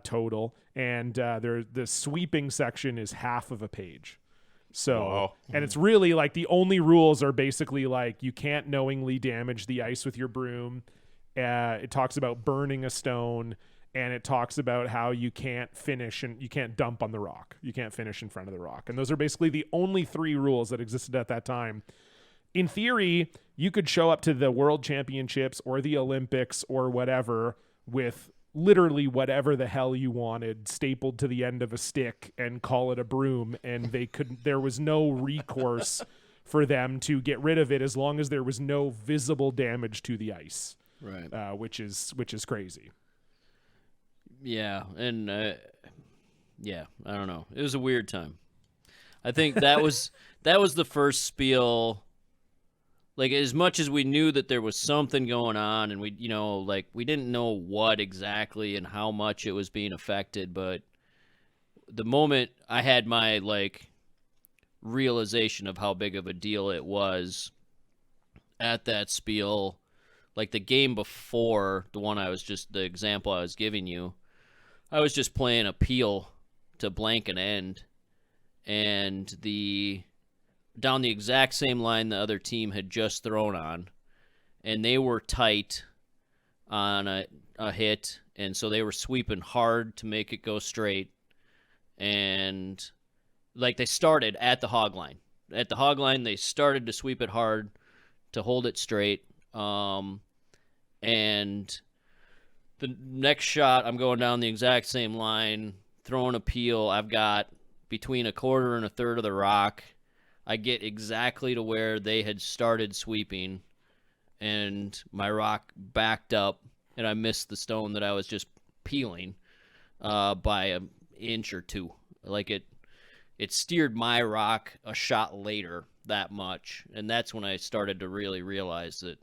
total, and the sweeping section is half of a page. So,
wow.
And it's really like the only rules are basically like, you can't knowingly damage the ice with your broom. It talks about burning a stone, and it talks about how you can't finish and you can't dump on the rock. You can't finish in front of the rock. And those are basically the only 3 rules that existed at that time. In theory, you could show up to the World Championships or the Olympics or whatever with literally whatever the hell you wanted stapled to the end of a stick and call it a broom, and there was no recourse for them to get rid of it as long as there was no visible damage to the ice.
Right.
Which is crazy.
Yeah, and yeah, I don't know. It was a weird time. I think that was the first spiel. Like, as much as we knew that there was something going on, and we didn't know what exactly and how much it was being affected, but the moment I had my realization of how big of a deal it was at that spiel, like the game before, the example I was giving you, I was just playing a peel to blank an end, and down the exact same line the other team had just thrown on, and they were tight on a hit, and so they were sweeping hard to make it go straight, and they started at the hog line. At the hog line, they started to sweep it hard to hold it straight, and the next shot, I'm going down the exact same line, throwing a peel. I've got between a quarter and a third of the rock. I get exactly to where they had started sweeping, and my rock backed up, and I missed the stone that I was just peeling by an inch or two. Like it steered my rock a shot later that much, and that's when I started to really realize that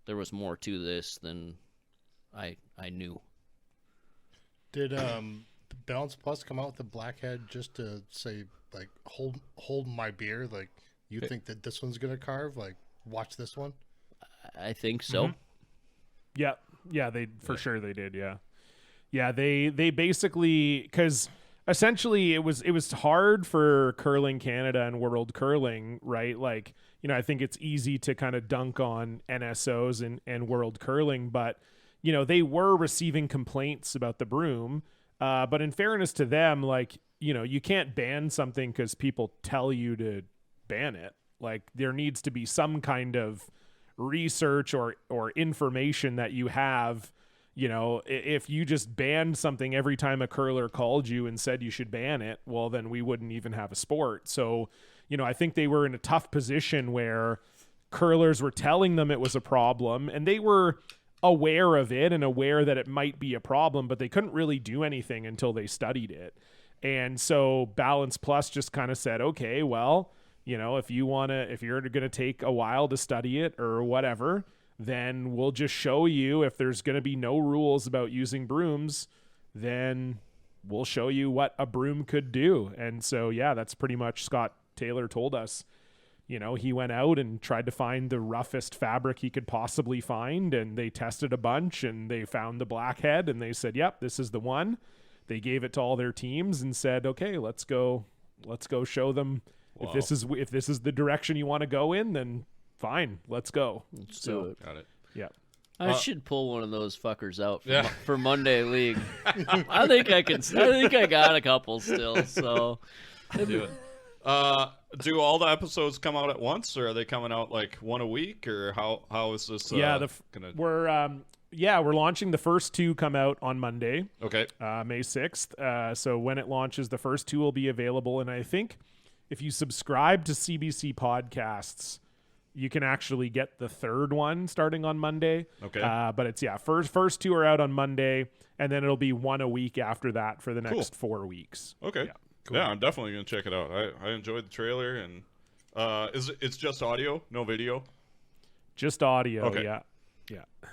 there was more to this than I knew.
Did Balance Plus come out with the blackhead just to say, hold my beer? Like, you think that this one's gonna carve? Like, watch this one.
I think so.
Mm-hmm. Yeah, they for sure they did. Yeah. They basically, because essentially it was hard for Curling Canada and World Curling, right? Like, I think it's easy to kind of dunk on NSOs and World Curling, but they were receiving complaints about the broom. But in fairness to them, you can't ban something because people tell you to ban it. Like, there needs to be some kind of research or information that you have. If you just banned something every time a curler called you and said you should ban it, well, then we wouldn't even have a sport. So, I think they were in a tough position where curlers were telling them it was a problem, and they were aware of it and aware that it might be a problem, but they couldn't really do anything until they studied it. And so Balance Plus just kind of said, okay, well, if you're going to take a while to study it or whatever, then we'll just show you. If there's going to be no rules about using brooms, then we'll show you what a broom could do. And so, yeah, that's pretty much Scott Taylor told us. he went out and tried to find the roughest fabric he could possibly find, and they tested a bunch and they found the blackhead and they said, yep, this is the one. They gave it to all their teams and said, okay, let's go show them.
Wow.
If this is the direction you want to go in, then fine, let's go.
Let's do it.
Got it.
Yeah.
I should pull one of those fuckers out for,
Yeah.
for Monday League. I think I got a couple still. So
Do it. Do all the episodes come out at once, or are they coming out like one a week, or how is this?
Yeah,
gonna...
we're launching. The first 2 come out on Monday,
Okay.
May 6th. So when it launches, the first 2 will be available. And I think if you subscribe to CBC Podcasts, you can actually get the 3rd one starting on Monday.
Okay.
But it's first 2 are out on Monday, and then it'll be 1 a week after that for the next 4 weeks.
Okay.
Yeah.
Cool. Yeah, I'm definitely gonna check it out. I enjoyed the trailer, and it's just audio, no video?
Just audio.
Okay.
Yeah.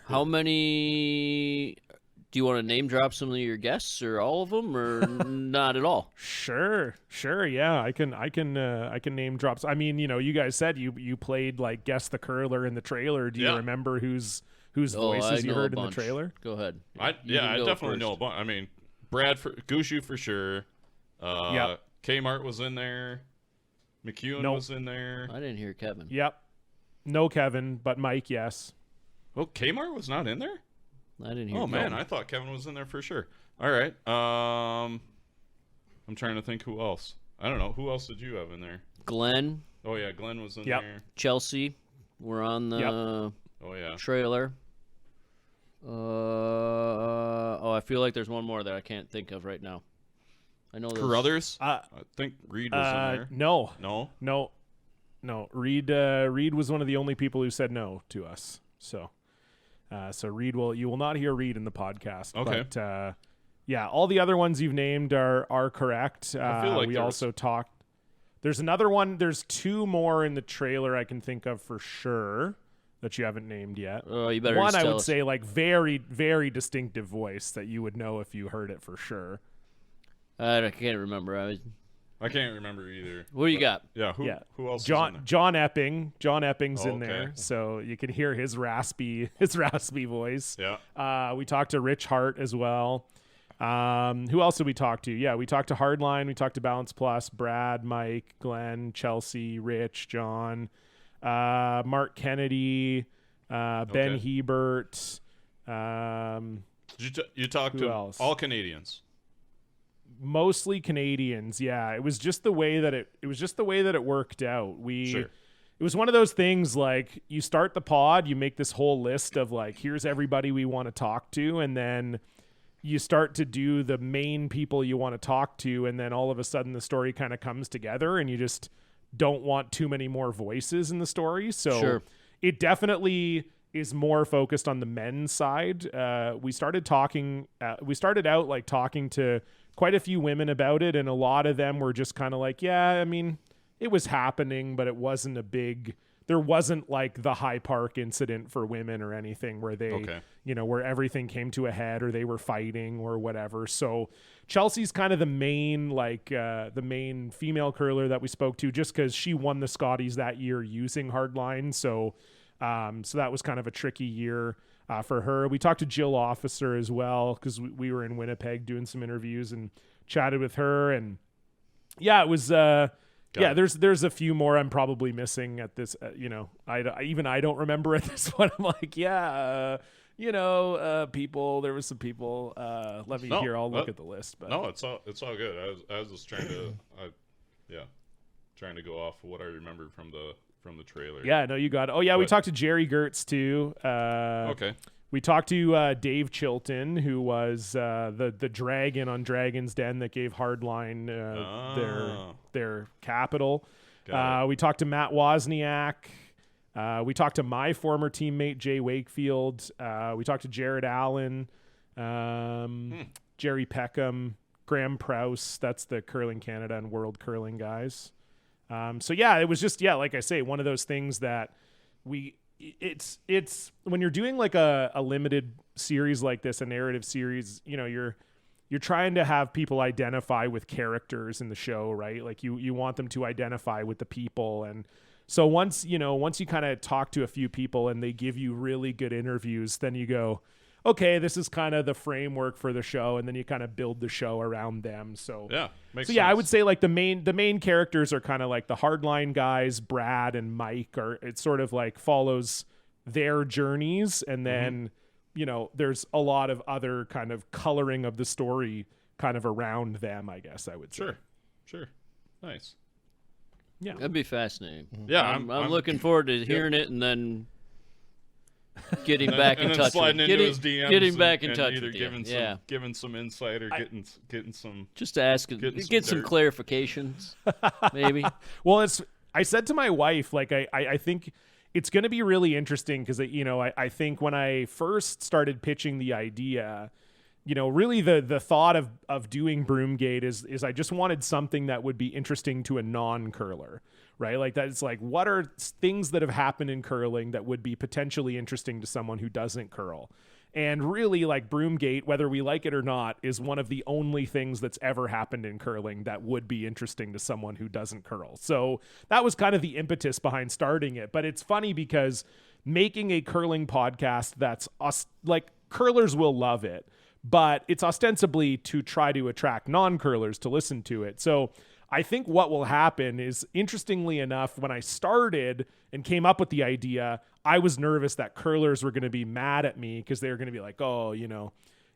how many? Do you want to name drop some of your guests, or all of them, or not at all?
Sure. Yeah, I can name drops. I mean, you guys said you played like Guess the Curler in the trailer. Do you remember whose voices you heard in the trailer?
Go ahead.
I definitely know a bunch. I mean, Gushu for sure. Kmart was in there. McEwen was in there.
I didn't hear Kevin.
Yep. No Kevin, but Mike, yes.
Oh, Kmart was not in there?
I didn't hear.
Oh man,
Kevin.
I thought Kevin was in there for sure. All right. I'm trying to think who else. I don't know. Who else did you have in there?
Glenn,
Oh yeah, Glenn was in
Yep.
there.
Chelsea, were on the
Oh yeah.
trailer. I feel like there's one more that I can't think of right now. I know there's...
Carruthers? I think Reed was in there.
No.
No?
Reed was one of the only people who said no to us. So Reed you will not hear Reed in the podcast.
Okay.
But all the other ones you've named are correct.
I feel like
we
there's-
also talked. There's another one. There's 2 more in the trailer I can think of for sure that you haven't named yet.
Oh, you better
One
just
I
tell
would
us.
say like very, very distinctive voice that you would know if you heard it for sure.
I can't remember.
I can't remember either.
What do you got?
Yeah, who else is in there?
John Epping. John Epping's
Oh,
in there,
okay.
so you can hear his raspy voice.
Yeah.
We talked to Rich Hart as well. Who else did we talk to? Yeah, we talked to Hardline. We talked to Balance Plus, Brad, Mike, Glenn, Chelsea, Rich, John, Mark Kennedy, Ben Hebert.
You talked
Who
to
else?
all Canadians.
Mostly Canadians. Yeah, it was just the way that it worked out. It was one of those things like you start the pod, you make this whole list of like, here's everybody we want to talk to, and then you start to do the main people you want to talk to, and then all of a sudden the story kind of comes together and you just don't want too many more voices in the story. So it definitely is more focused on the men's side. We started out like talking to quite a few women about it, and a lot of them were just kind of like, yeah, I mean, it was happening, but it wasn't there wasn't like the High Park incident for women or anything where they, where everything came to a head or they were fighting or whatever. So Chelsea's kind of the main female curler that we spoke to, just because she won the Scotties that year using Hardline. So that was kind of a tricky year for her. We talked to Jill Officer as well, because we were in Winnipeg doing some interviews and chatted with her. And yeah, it was, there's a few more I'm probably missing at this, I don't remember at this point. I'm like, people, there was some people, let me hear, I'll look at the list. But
no, it's all good. I was just trying to, trying to go off what I remember from the trailer.
Yeah, no, you got it. Oh yeah, we talked to Jerry Gertz too.
Okay.
We talked to Dave Chilton, who was the dragon on Dragon's Den that gave Hardline their capital. We talked to Matt Wozniak. We talked to my former teammate Jay Wakefield. We talked to Jared Allen, Jerry Peckham, Graham Prowse. That's the Curling Canada and World Curling guys. So yeah, it was just, like I say, one of those things that it's when you're doing like a limited series like this, a narrative series, you're trying to have people identify with characters in the show, right? Like you want them to identify with the people. And So once you kind of talk to a few people and they give you really good interviews, then you go, okay, this is kind of the framework for the show, and then you kind of build the show around them. So
makes
so
sense.
I would say like the main characters are kind of like the hardline guys, Brad and Mike, it sort of like follows their journeys, and then there's a lot of other kind of coloring of the story kind of around them, I guess I would say.
Sure. Nice.
Yeah.
That'd be fascinating.
Yeah,
I'm looking forward to hearing it and then getting back in touch.
Sliding into his DMs
getting back in
and
touch
either
with you.
giving some insight or getting some.
Just to ask, get some clarifications, maybe.
Well, I said to my wife, like, I think it's going to be really interesting because, I think when I first started pitching the idea, really the thought of doing Broomgate is I just wanted something that would be interesting to a non-curler, right? Like that. It's like, what are things that have happened in curling that would be potentially interesting to someone who doesn't curl? And really, like, Broomgate, whether we like it or not, is one of the only things that's ever happened in curling that would be interesting to someone who doesn't curl. So that was kind of the impetus behind starting it. But it's funny because making a curling podcast that's like, curlers will love it, but it's ostensibly to try to attract non-curlers to listen to it. So I think what will happen is, interestingly enough, when I started and came up with the idea, I was nervous that curlers were going to be mad at me because they were going to be like, oh,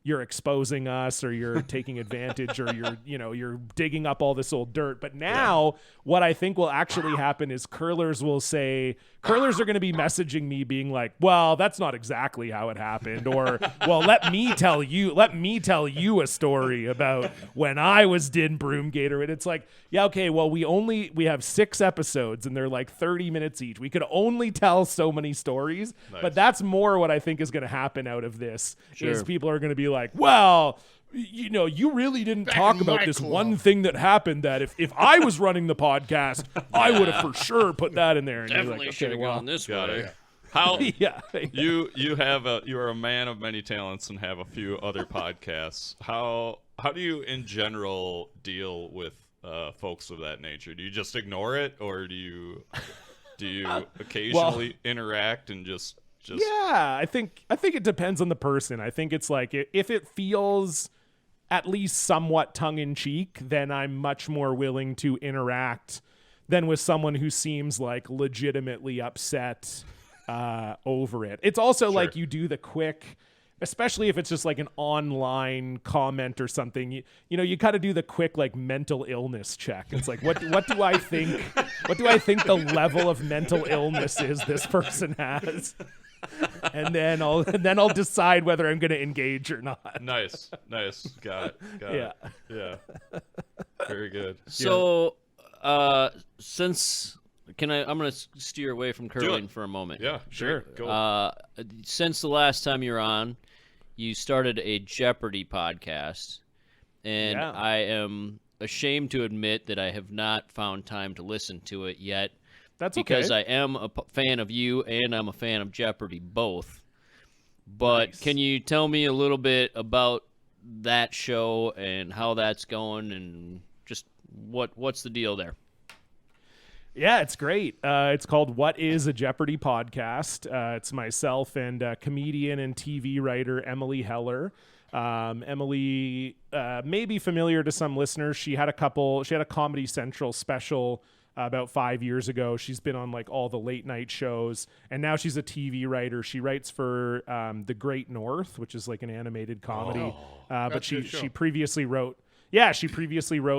you're exposing us, or you're taking advantage, or you're digging up all this old dirt. But now what I think will actually happen is curlers are going to be messaging me being like, well, that's not exactly how it happened. Or, well, let me tell you a story about when I was in Broomgate. And it's like, yeah, okay, well, we have 6 episodes and they're like 30 minutes each. We could only tell so many stories. Nice. But that's more what I think is going to happen out of this. Sure. Is people are going to be like, well, you really didn't talk about this one thing that happened that if I was running the podcast, I would have for sure put that in there. And
definitely should have gone this way.
How you're a man of many talents and have a few other podcasts. How do you in general deal with folks of that nature? Do you just ignore it, or do you occasionally interact and just
Yeah, I think it depends on the person. I think it's like, if it feels at least somewhat tongue-in-cheek, then I'm much more willing to interact than with someone who seems like legitimately upset over it. It's also like, you do the quick, especially if it's just like an online comment or something, you kind of do the quick, like, mental illness check. It's like, what do I think? What do I think the level of mental illness is this person has? And then I'll decide whether I'm going to engage or not.
Nice. Got it. Yeah. Very good.
So, since I'm going to steer away from curling for a moment.
Yeah,
sure.
Go.
Since the last time you were on, you started a Jeopardy podcast, and I am ashamed to admit that I have not found time to listen to it yet.
That's
because
okay.
I am a fan of you and I'm a fan of Jeopardy both. But nice. Can you tell me a little bit about that show and how that's going, and just what's the deal there?
Yeah, it's great. It's called What is a Jeopardy Podcast. It's myself and comedian and TV writer Emily Heller. Emily may be familiar to some listeners. She had a Comedy Central special about 5 years ago. She's been on like all the late night shows, and now she's a TV writer. She writes for The Great North, which is like an animated comedy. But she previously wrote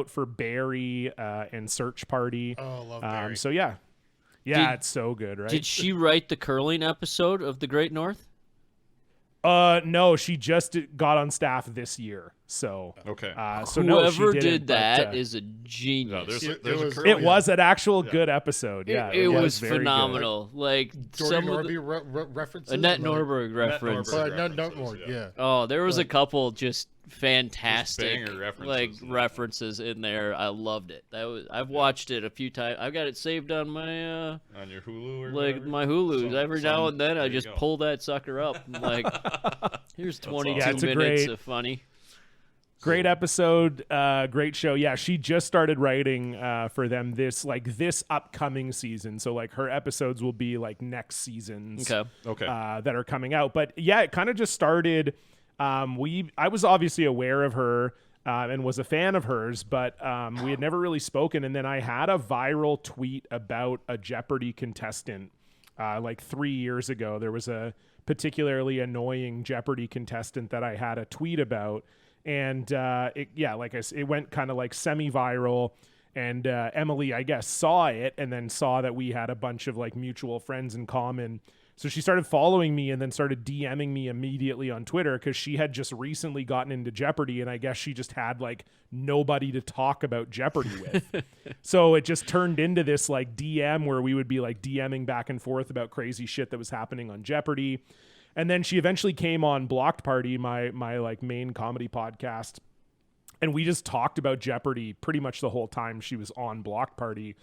for Barry and Search Party.
Oh, love Barry.
So yeah, it's so good, right?
Did she write the curling episode of The Great North?
No, she just got on staff this year. So
okay.
So
whoever
she
did that is a genius.
It was an actual good episode. Yeah,
it was
very
phenomenal.
Good.
Like
Jordan Norby references.
Annette Norberg reference.
Yeah.
Oh, there was a couple just fantastic
references
in there. I loved it. I've watched it a few times. I've got it saved on my
on your Hulu or
like my Hulu. Every now and then I just pull that sucker up. I'm like, here's 22 minutes of funny.
Great episode, great show. Yeah, she just started writing for them this upcoming season. So like her episodes will be like next season's
Okay.
that are coming out. But yeah, it kind of just started. I was obviously aware of her and was a fan of hers, but we had never really spoken. And then I had a viral tweet about a Jeopardy contestant like 3 years ago. There was a particularly annoying Jeopardy contestant that I had a tweet about. And it went kind of like semi-viral. And Emily, I guess, saw it and then saw that we had a bunch of like mutual friends in common. So she started following me and then started DMing me immediately on Twitter because she had just recently gotten into Jeopardy, and I guess she just had like nobody to talk about Jeopardy with. So it just turned into this like DM where we would be like DMing back and forth about crazy shit that was happening on Jeopardy. And then she eventually came on Blocked Party, my like main comedy podcast, and we just talked about Jeopardy pretty much the whole time she was on Blocked Party.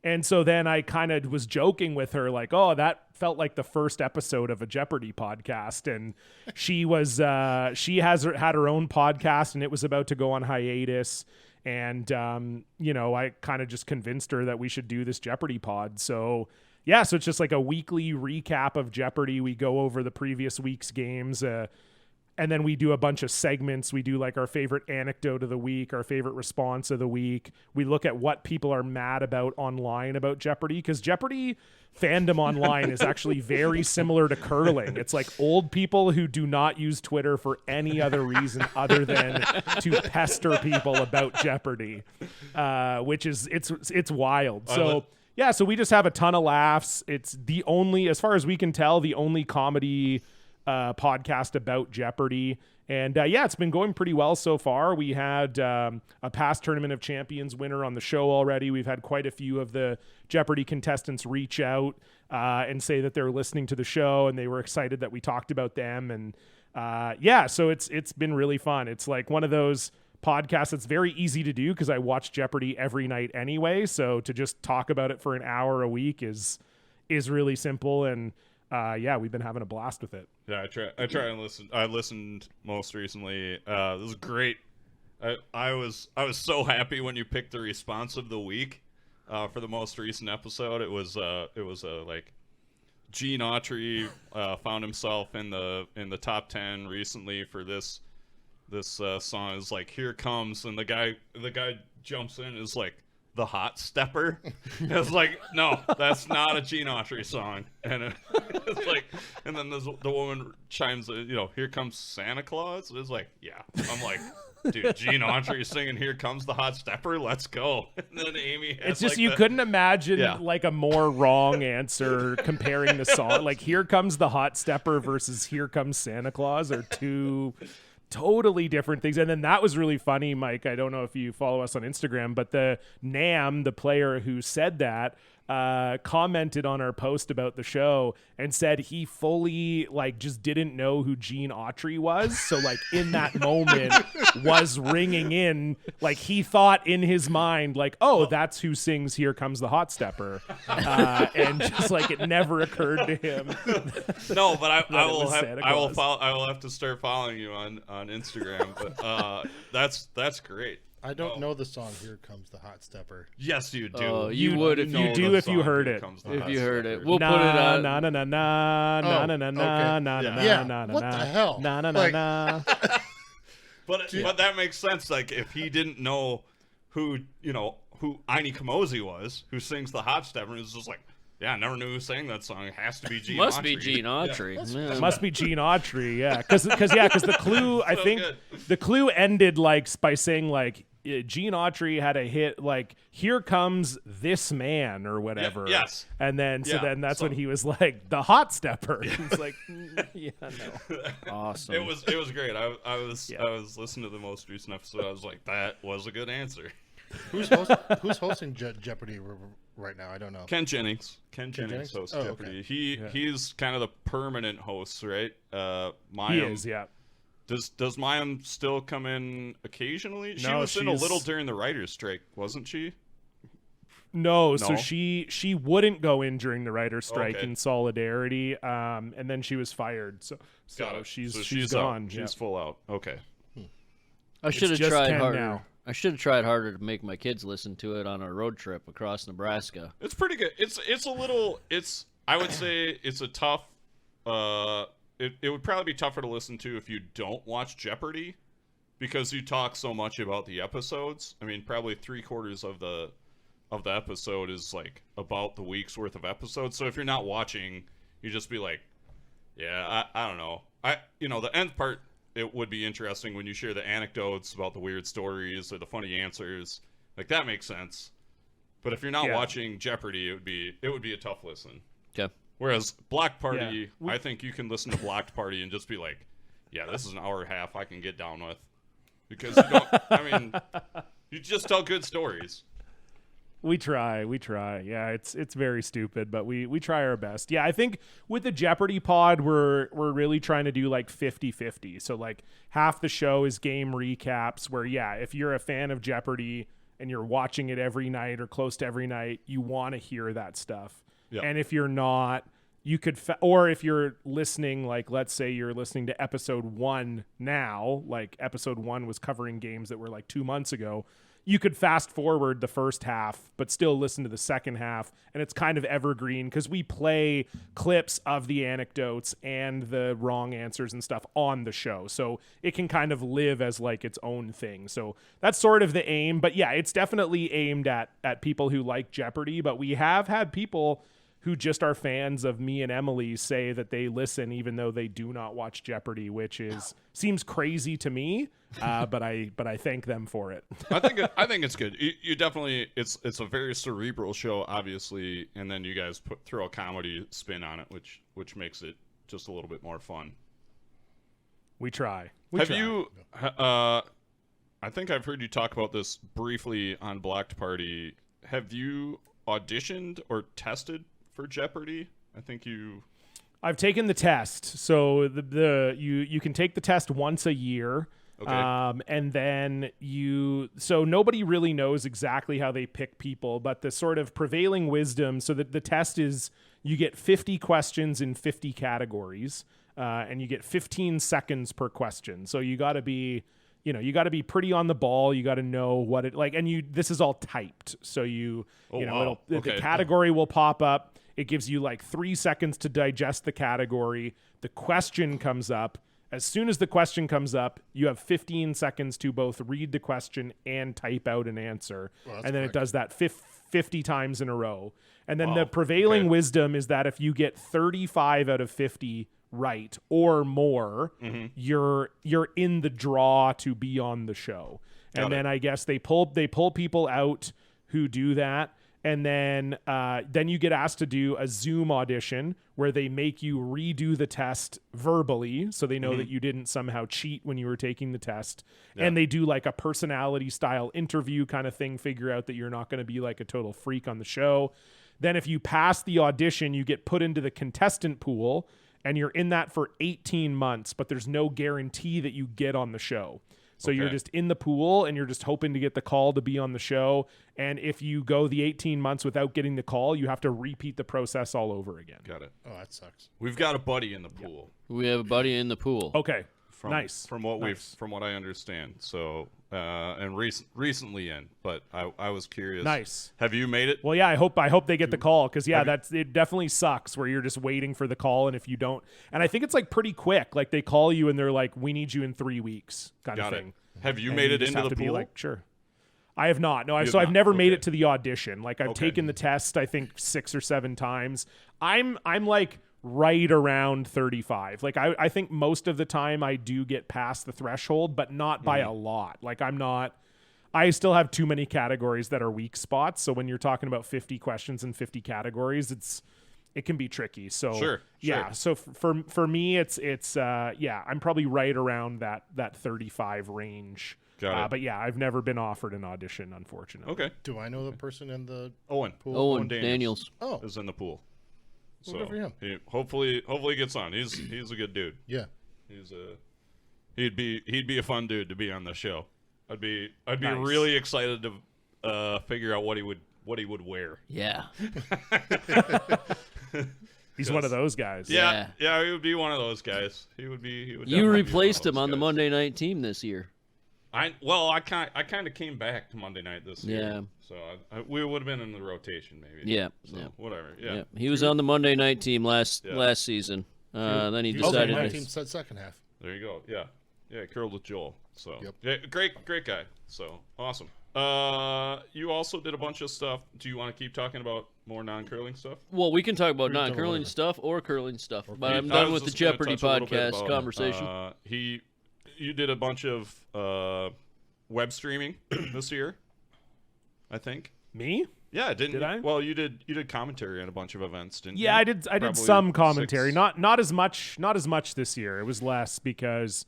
And so then I kind of was joking with her like, oh, that felt like the first episode of a Jeopardy podcast. And she had her own podcast and it was about to go on hiatus. And, I kind of just convinced her that we should do this Jeopardy pod. So yeah, so it's just like a weekly recap of Jeopardy. We go over the previous week's games, and then we do a bunch of segments. We do like our favorite anecdote of the week, our favorite response of the week. We look at what people are mad about online about Jeopardy, because Jeopardy fandom online is actually very similar to curling. It's like old people who do not use Twitter for any other reason other than to pester people about Jeopardy, which is it's wild. So yeah, so we just have a ton of laughs. It's the only, as far as we can tell, the only comedy podcast about Jeopardy. And it's been going pretty well so far. We had a past Tournament of Champions winner on the show already. We've had quite a few of the Jeopardy contestants reach out and say that they're listening to the show and they were excited that we talked about them. And so it's been really fun. It's like one of those podcasts that's very easy to do because I watch Jeopardy every night anyway. So to just talk about it for an hour a week is really simple. And we've been having a blast with it.
Yeah, I try and listen. I listened most recently. This was great. I was so happy when you picked the response of the week for the most recent episode. It was like Gene Autry found himself in the top 10 recently for this song. Is like Here Comes, and the guy jumps in and is like the Hot Stepper. And it's like, no, that's not a Gene Autry song. And it's like, and then the woman chimes in, Here Comes Santa Claus. It's like, yeah. I'm like, dude, Gene Autry singing Here Comes the Hot Stepper. Let's go. And then Amy has
it's just
like
you couldn't imagine like a more wrong answer comparing the song. Like Here Comes the Hot Stepper versus Here Comes Santa Claus are two totally different things. And then that was really funny, Mike. I don't know if you follow us on Instagram, but the Nam, the player who said that, commented on our post about the show and said he fully just didn't know who Gene Autry was. So in that moment was ringing in, he thought in his mind that's who sings Here Comes the Hot Stepper. And just it never occurred to him.
No, but I will have to start following you on Instagram. But that's great.
I don't know the song "Here Comes the Hot Stepper."
Yes, you do.
Oh, you would if you
do if you heard it.
If you heard it, we'll put it on.
Na na na na na na na na na na na.
What the hell?
Na na na na.
But that makes sense. Like if he didn't know who Aini Kamosi was, who sings the Hot Stepper, it's just like, yeah, I never knew who sang that song. It has to be Gene Autry.
Must be Gene Autry.
Yeah. Must be Gene Autry, yeah. Because the clue, I think the clue ended by saying Gene Autry had a hit Here Comes This Man or whatever.
Yeah, yes.
And then that's when he was like the Hot Stepper. He's like, no.
Awesome.
It was great. I was listening to the most recent episode. I was like, that was a good answer.
Who's hosting Jeopardy right now? I don't know.
Ken Jennings. Ken Jennings hosts Jeopardy. Okay. He's kind of the permanent host, right? Mayim,
he is, yeah.
Does Mayim still come in occasionally? She
No,
was in a little during the writer's strike, wasn't she?
No, so she wouldn't go in during the writer's strike
Okay.
in solidarity, and then she was fired. So she's gone.
She's full out. Okay.
I should have
just
tried
10
harder.
now.
I should have tried harder to make my kids listen to it on a road trip across Nebraska.
It's pretty good. It's a little. I would say it's a tough. It would probably be tougher to listen to if you don't watch Jeopardy, because you talk so much about the episodes. I mean, probably 3/4 of the episode is like about the week's worth of episodes. So if you're not watching, you just be like, yeah, I don't know. The end part, it would be interesting when you share the anecdotes about the weird stories or the funny answers. Like, that makes sense. But if you're not watching Jeopardy, it would be a tough listen.
Okay.
Whereas Blocked Party, I think you can listen to Blocked Party and just be like, yeah, this is an hour and a half I can get down with. Because you just tell good stories.
We try. Yeah, it's very stupid, but we try our best. Yeah, I think with the Jeopardy pod, we're really trying to do like 50-50. So like half the show is game recaps where, yeah, if you're a fan of Jeopardy and you're watching it every night or close to every night, you want to hear that stuff. Yep. And if you're not, you could, or if you're listening, like let's say you're listening to episode 1 now, like episode 1 was covering games that were like 2 months ago, you could fast forward the first half, but still listen to the second half. And it's kind of evergreen because we play clips of the anecdotes and the wrong answers and stuff on the show. So it can kind of live as like its own thing. So that's sort of the aim. But yeah, it's definitely aimed at people who like Jeopardy. But we have had people who just are fans of me and Emily say that they listen even though they do not watch Jeopardy, which seems crazy to me, but I thank them for it.
I think it's good. You definitely, it's a very cerebral show, obviously, and then you guys throw a comedy spin on it, which makes it just a little bit more fun.
We try.
You? I think I've heard you talk about this briefly on Blocked Party. Have you auditioned or tested for Jeopardy? I think
I've taken the test. So you can take the test once a year. Okay. And then so nobody really knows exactly how they pick people, but the sort of prevailing wisdom, so that the test is you get 50 questions in 50 categories, and you get 15 seconds per question. So you got to be pretty on the ball. You got to know what it like, and this is all typed. So the category will pop up. It gives you like 3 seconds to digest the category. The question comes up. As soon as the question comes up, you have 15 seconds to both read the question and type out an answer. Well, and then it does that 50 times in a row. And then the prevailing wisdom is that if you get 35 out of 50 right or more, you're in the draw to be on the show. And then I guess they pull people out who do that. And then you get asked to do a Zoom audition where they make you redo the test verbally, so they know that you didn't somehow cheat when you were taking the test. Yeah. And they do like a personality style interview kind of thing, figure out that you're not going to be like a total freak on the show. Then if you pass the audition, you get put into the contestant pool, and you're in that for 18 months, but there's no guarantee that you get on the show. So you're just in the pool and you're just hoping to get the call to be on the show. And if you go the 18 months without getting the call, you have to repeat the process all over again.
Got it.
Oh, that sucks.
We've got a buddy in the pool.
We have a buddy in the pool.
Okay.
Nice. From what I understand. So, and recently in, but I was curious.
Nice.
Have you made it?
Well, yeah, I hope they get the call, because it definitely sucks where you're just waiting for the call, and if you don't, and I think it's like pretty quick. Like they call you and they're like, "We need you in 3 weeks," kind of thing.
Have you made it into the pool?
Like, sure. I have not. No, I've never made it to the audition. Like I've taken the test, I think 6 or 7 times. I'm like right around 35. Like I think most of the time I do get past the threshold, but not by a lot. Like I still have too many categories that are weak spots. So when you're talking about 50 questions and 50 categories, it can be tricky. So
sure.
So for me, it's I'm probably right around that 35 range.
Got it.
But yeah, I've never been offered an audition, unfortunately.
Okay.
Do I know the person in the
pool?
Owen Daniels.
Is in the pool.
So good for him.
He hopefully gets on. He's a good dude.
Yeah.
He'd be a fun dude to be on the show. I'd be really excited to figure out what he would wear.
Yeah.
He's one of those guys.
Yeah, he would be one of those guys. He would.
You replaced him on the Monday night team this year.
I kind of came back to Monday night this year.
Yeah.
So we would have been in the rotation maybe.
Yeah.
So
yeah.
whatever. Yeah.
Yeah. He was on the Monday night team last season. Then he decided.
My team said second half.
There you go. Yeah. Yeah. Curled with Joel. So
Yep.
yeah, great guy. So awesome. You also did a bunch of stuff. Do you want to keep talking about more non-curling stuff?
Well, we can talk about
We can talk
non-curling
about
stuff or curling stuff, but I'm
I
done
was
with the
just gonna
Jeopardy
touch a little bit
podcast
about,
conversation.
You did a bunch of web streaming this year, I think.
Me?
Yeah,
Did I?
Well, you did commentary on a bunch of events, didn't you?
Yeah, I did
Probably
some commentary.
6.
Not as much this year. It was less because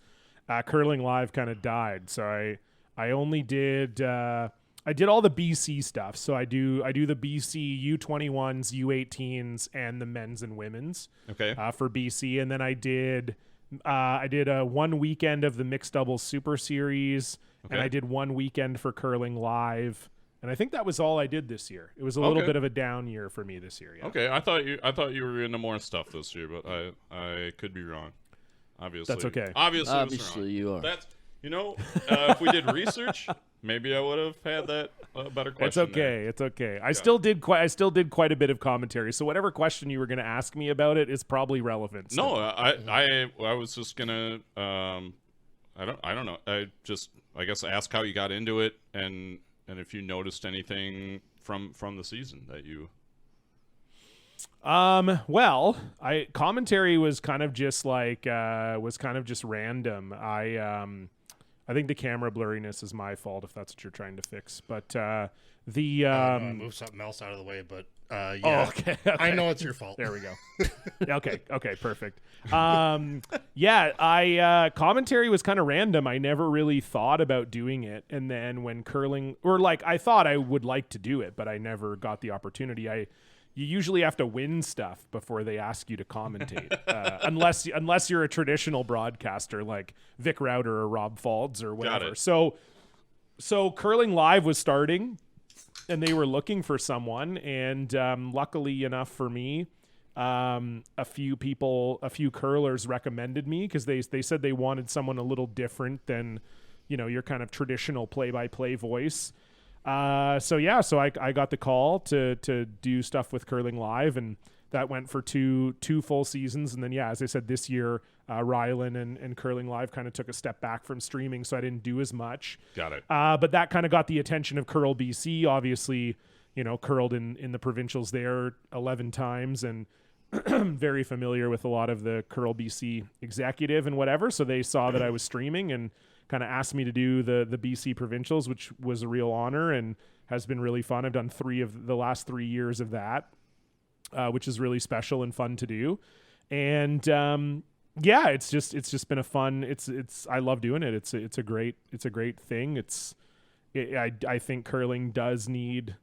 Curling Live kind of died. So I only did I did all the BC stuff. So I do the BC U21s, U18s, and the men's and women's.
Okay.
For BC, and then I did a one weekend of the mixed doubles Super Series, and I did one weekend for Curling Live. And I think that was all I did this year. It was a little bit of a down year for me this year. Yeah.
Okay, I thought you were into more stuff this year, but I could be wrong. Obviously,
That's okay.
Obviously,
Obviously you are.
That's if we did research, maybe I would have had that better question.
It's okay. It's okay. I still did quite a bit of commentary. So whatever question you were going to ask me about it is probably relevant. So.
No, I was just gonna I don't know. I guess ask how you got into it and if you noticed anything from the season that you.
Well, commentary was kind of just random. I think the camera blurriness is my fault if that's what you're trying to fix. But
Move something else out of the way, but yeah.
Okay.
I know it's your fault.
There we go. Okay, perfect. Commentary was kind of random. I never really thought about doing it, and then when curling, I thought I would like to do it, but I never got the opportunity. You usually have to win stuff before they ask you to commentate, unless you're a traditional broadcaster like Vic Rauter or Rob Faulds or whatever. So Curling Live was starting, and they were looking for someone, and luckily enough for me, a few curlers recommended me because they said they wanted someone a little different than your kind of traditional play-by-play voice. So I got the call to do stuff with Curling Live, and that went for two full seasons. And then, as I said, this year, Rylan and Curling Live kind of took a step back from streaming, so I didn't do as much.
Got it.
But that kind of got the attention of Curl BC, obviously, curled in the provincials there 11 times, and very familiar with a lot of the Curl BC executive and whatever. So they saw that I was streaming and kind of asked me to do the BC provincials, which was a real honor and has been really fun. I've done 3 of the last 3 years of that, which is really special and fun to do. And it's just been a fun. I love doing it. It's a great thing. I think curling does need,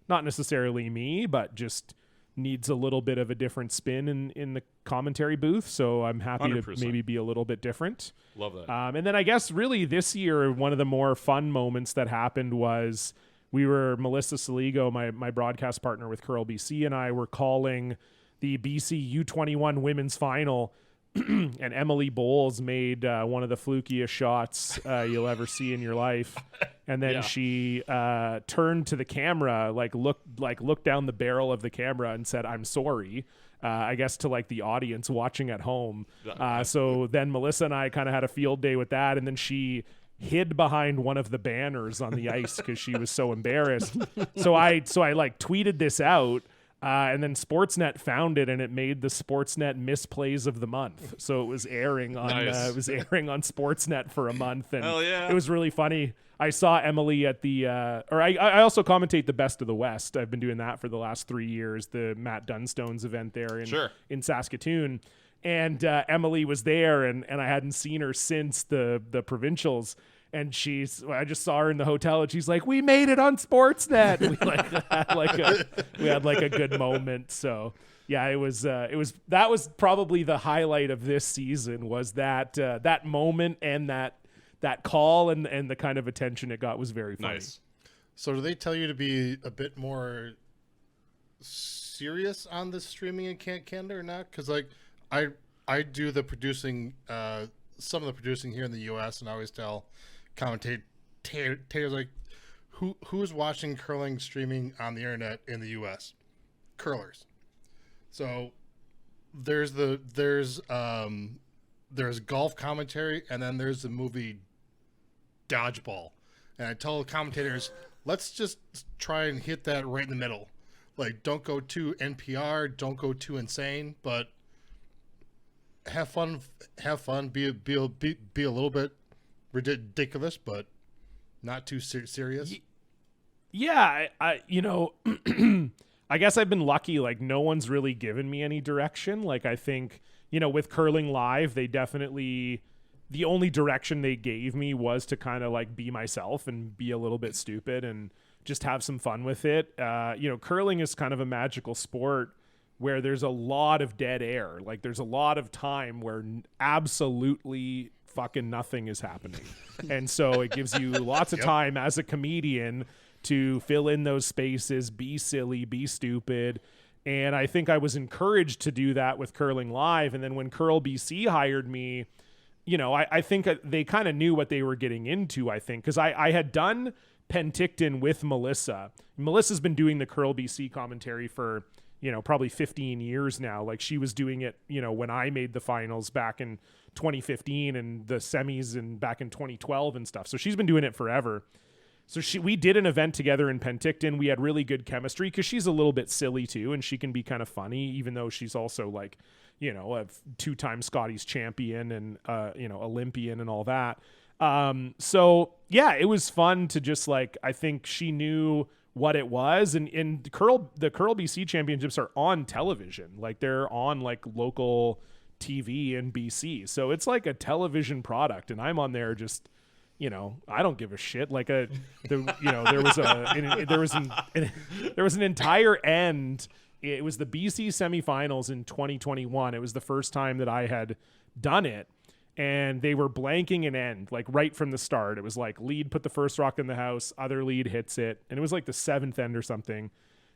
not necessarily me, but just needs a little bit of a different spin in the commentary booth. So I'm happy
100%.
to maybe be a little bit different.
Love that.
And then I guess really this year, one of the more fun moments that happened was Melissa Saligo, my broadcast partner with Curl BC, and I were calling the BC U21 women's final, and Emily Bowles made one of the flukiest shots you'll ever see in your life. And then she turned to the camera, looked down the barrel of the camera and said, "I'm sorry," I guess to the audience watching at home. So then Melissa and I kind of had a field day with that. And then she hid behind one of the banners on the ice because she was so embarrassed. So I tweeted this out. And then Sportsnet found it, and it made the Sportsnet misplays of the month. So it was airing on Sportsnet for a month, and
Hell yeah.
It was really funny. I saw Emily at the I also commentate the Best of the West. I've been doing that for the last 3 years, the Matt Dunstones event there in Saskatoon. And Emily was there, and I hadn't seen her since the provincials. And I just saw her in the hotel, and she's like, "We made it on Sportsnet." And we had a good moment. So yeah, that was probably the highlight of this season, was that moment and that call and the kind of attention it got was very funny.
Nice.
So do they tell you to be a bit more serious on the streaming in Canada or not? Because I do the producing, some of the producing here in the U.S., and I always tell Taylor's like, who's watching curling streaming on the internet in the U.S.? Curlers. So there's golf commentary, and then there's the movie Dodgeball. And I tell the commentators, let's just try and hit that right in the middle. Like, don't go too NPR, don't go too insane, but have fun. Be a little bit ridiculous, but not too serious.
Yeah, I I guess I've been lucky. Like, no one's really given me any direction. Like, I think, with Curling Live, they definitely, the only direction they gave me was to kind of like be myself and be a little bit stupid and just have some fun with it. Curling is kind of a magical sport where there's a lot of dead air. Like, there's a lot of time where absolutely fucking nothing is happening. And so it gives you lots of time as a comedian to fill in those spaces, be silly, be stupid. And I think I was encouraged to do that with Curling Live. And then when Curl BC hired me, I think they kind of knew what they were getting into, I think, because I had done Penticton with Melissa. Melissa's been doing the Curl BC commentary for, probably 15 years now. Like, she was doing it, when I made the finals back in 2015 and the semis and back in 2012 and stuff. So she's been doing it forever. So we did an event together in Penticton. We had really good chemistry because she's a little bit silly too, and she can be kind of funny, even though she's also like, a two-time Scotties champion and Olympian and all that. So yeah, it was fun to just like, I think she knew what it was, and the Curl BC championships are on television. Like, they're on like local TV in BC, so it's like a television product, and I'm on there just. I don't give a shit. Like there was an entire end. It was the BC semifinals in 2021. It was the first time that I had done it, and they were blanking an end, like right from the start. It was like lead put the first rock in the house, other lead hits it, and it was like the seventh end or something.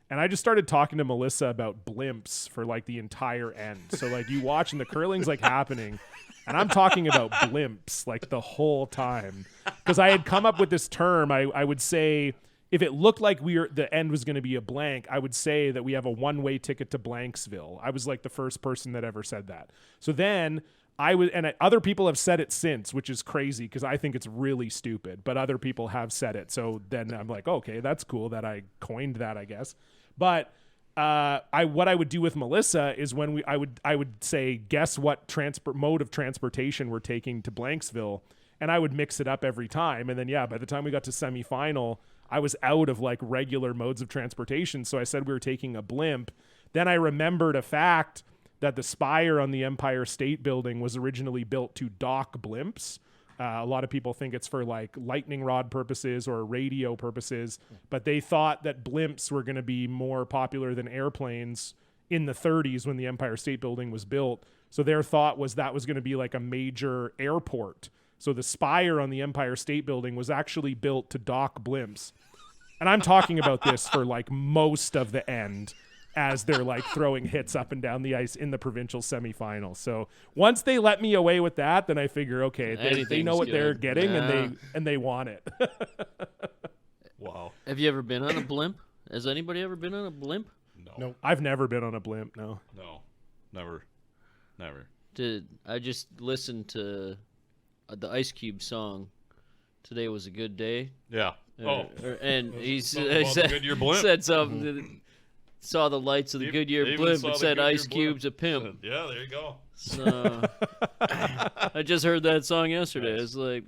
And I just started talking to Melissa about blimps for like the entire end. So like you watch and the curling's like happening. And I'm talking about blimps like the whole time. Because I had come up with this term. I would say if it looked like the end was going to be a blank, I would say that we have a one-way ticket to Blanksville. I was like the first person that ever said that. So then other people have said it since, which is crazy because I think it's really stupid. But other people have said it. So then I'm like, okay, that's cool that I coined that, I guess. But what I would do with Melissa is when I would say, guess what mode of transportation we're taking to Blanksville, and I would mix it up every time. And then by the time we got to semifinal, I was out of like regular modes of transportation. So I said we were taking a blimp. Then I remembered a fact that the spire on the Empire State Building was originally built to dock blimps. A lot of people think it's for like lightning rod purposes or radio purposes, but they thought that blimps were going to be more popular than airplanes in the 30s when the Empire State Building was built. So their thought was that was going to be like a major airport. So the spire on the Empire State Building was actually built to dock blimps. And I'm talking about this for like most of the end as they're like throwing hits up and down the ice in the provincial semifinals. So once they let me away with that, then I figure, okay, they know what they're getting and they want it.
Wow.
Have you ever been on a blimp? Has anybody ever been on a blimp?
No.
I've never been on a blimp. No.
Never.
I just listened to the Ice Cube song, "Today Was a Good Day."
Yeah.
And he
the Goodyear blimp.
said something. Saw the lights of the Goodyear blimp and said Ice Cube's a pimp.
Yeah, there you go.
So I just heard that song yesterday. It's like,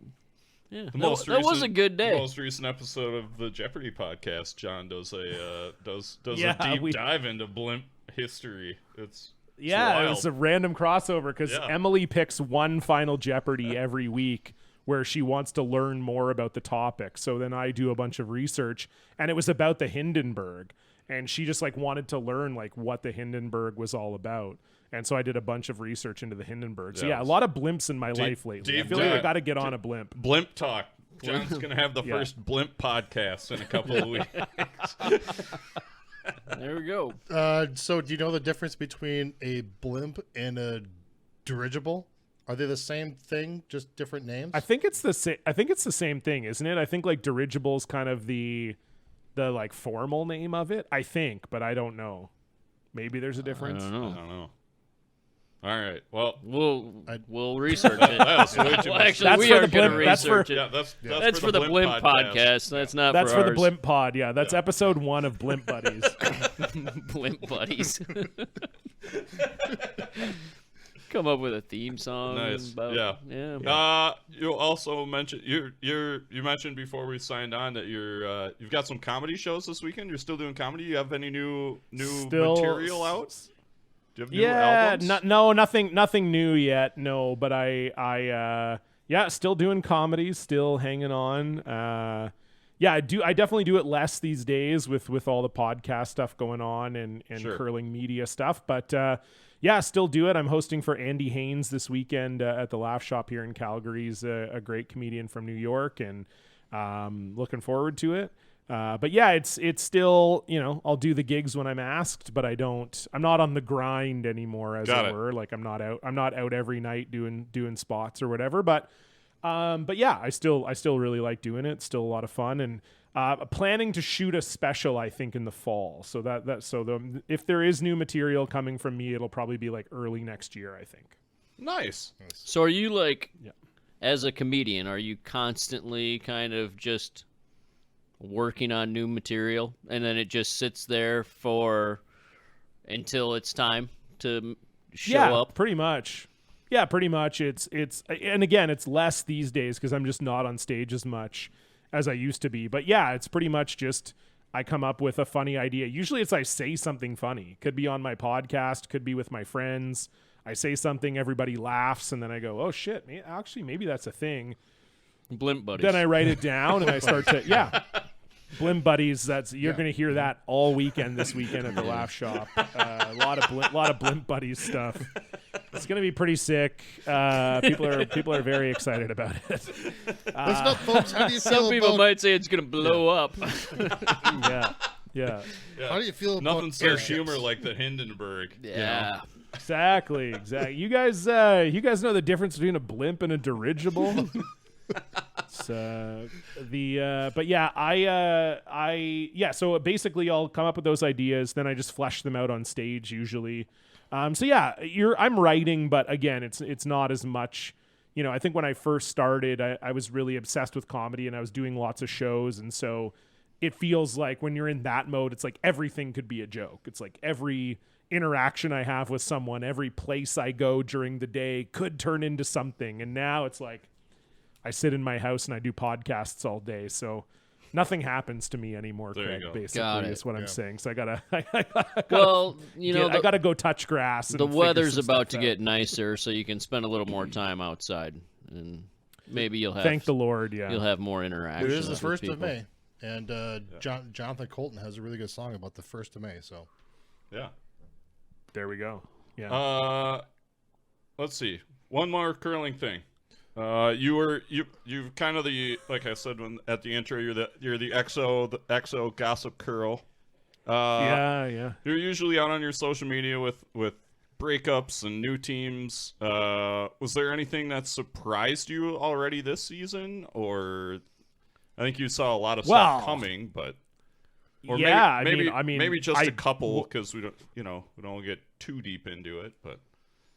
yeah, that was a good day.
The most recent episode of the Jeopardy podcast, John does a deep dive into blimp history. It's
a random crossover because Emily picks one final Jeopardy every week where she wants to learn more about the topic. So then I do a bunch of research, and it was about the Hindenburg. And she just like wanted to learn like what the Hindenburg was all about. And so I did a bunch of research into the Hindenburg. So a lot of blimps in my life lately. I feel like I got to get on a blimp.
Blimp talk. John's going to have the first blimp podcast in a couple of weeks.
There we go.
So do you know the difference between a blimp and a dirigible? Are they the same thing, just different names?
I think it's the same. I think it's the same thing, isn't it? I think like dirigible's kind of the like formal name of it. I think, but I don't know. Maybe there's a difference.
I don't know. All right. Well,
we'll research it.
Actually,
That's
we
for
are
the
going to
Blimp.
research it.
yeah,
That's for the Blimp podcast. That's not
That's
for
for the
ours.
Blimp pod. Yeah, that's episode 1 of Blimp Buddies.
Blimp buddies. Come up with a theme song.
Nice.
About,
yeah. You also mentioned you mentioned before we signed on that you've got some comedy shows this weekend. You're still doing comedy. You have any new material out? Do you have new albums?
No, nothing new yet. No, but I still doing comedy, still hanging on. I definitely do it less these days with all the podcast stuff going on and
Sure.
curling media stuff. But still do it. I'm hosting for Andy Haynes this weekend at the Laugh Shop here in Calgary. He's a great comedian from New York, and looking forward to it. But yeah, it's still, I'll do the gigs when I'm asked, but I'm not on the grind anymore, as it were. Like I'm not out every night doing spots or whatever. But yeah, I still really like doing it. It's still a lot of fun, and planning to shoot a special, I think, in the fall. So if there is new material coming from me, it'll probably be like early next year, I think.
Nice.
So are you as a comedian, are you constantly kind of just working on new material and then it just sits there until it's time to show up?
Pretty much. Yeah, pretty much. It's and again, it's less these days because I'm just not on stage as much as I used to be. But yeah, it's pretty much just I come up with a funny idea. Usually it's I say something funny. Could be on my podcast, could be with my friends. I say something, everybody laughs, and then I go, oh shit, maybe that's a thing.
Blimp buddies.
Then I write it down and I start to Blimp buddies. You're going to hear that all weekend this weekend at the Laugh Shop. A lot of Blimp buddies stuff. It's going to be pretty sick. People are very excited about it.
Listen up, folks. How do you feel
Some people might say it's going to blow up.
Yeah.
How do you feel about
Nothing says humor like the Hindenburg.
Yeah.
Exactly. You guys know the difference between a blimp and a dirigible? So so basically I'll come up with those ideas, then I just flesh them out on stage usually. I'm writing, but again, it's not as much. I think when I first started, I was really obsessed with comedy and I was doing lots of shows, and so it feels like when you're in that mode, it's like everything could be a joke. It's like every interaction I have with someone, every place I go during the day could turn into something. And now it's like I sit in my house and I do podcasts all day, so nothing happens to me anymore, Craig, basically, is what I'm saying. So I gotta go touch grass.
The weather's about to get nicer, so you can spend a little more time outside, and maybe you'll have.
Thank the Lord, yeah.
You'll have more interaction.
It is the 1st of May, and Jonathan Colton has a really good song about the 1st of May. So,
yeah,
there we go. Yeah.
Let's see. One more curling thing. You've kind of like I said at the intro, you're the XO gossip curl.
Yeah.
You're usually out on your social media with breakups and new teams. Was there anything that surprised you already this season, or I think you saw a lot of stuff coming, but maybe just a couple because we don't get too deep into it, but.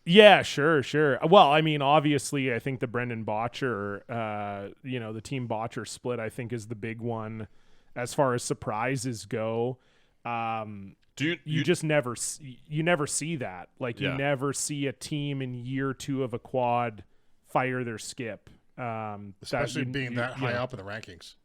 Yeah, sure. Well, I mean, obviously, I think the Brendan Botcher, the team Botcher split, I think is the big one as far as surprises go. You just never see that. Like, you never see a team in year 2 of a quad fire their skip.
Especially being that high up in the rankings.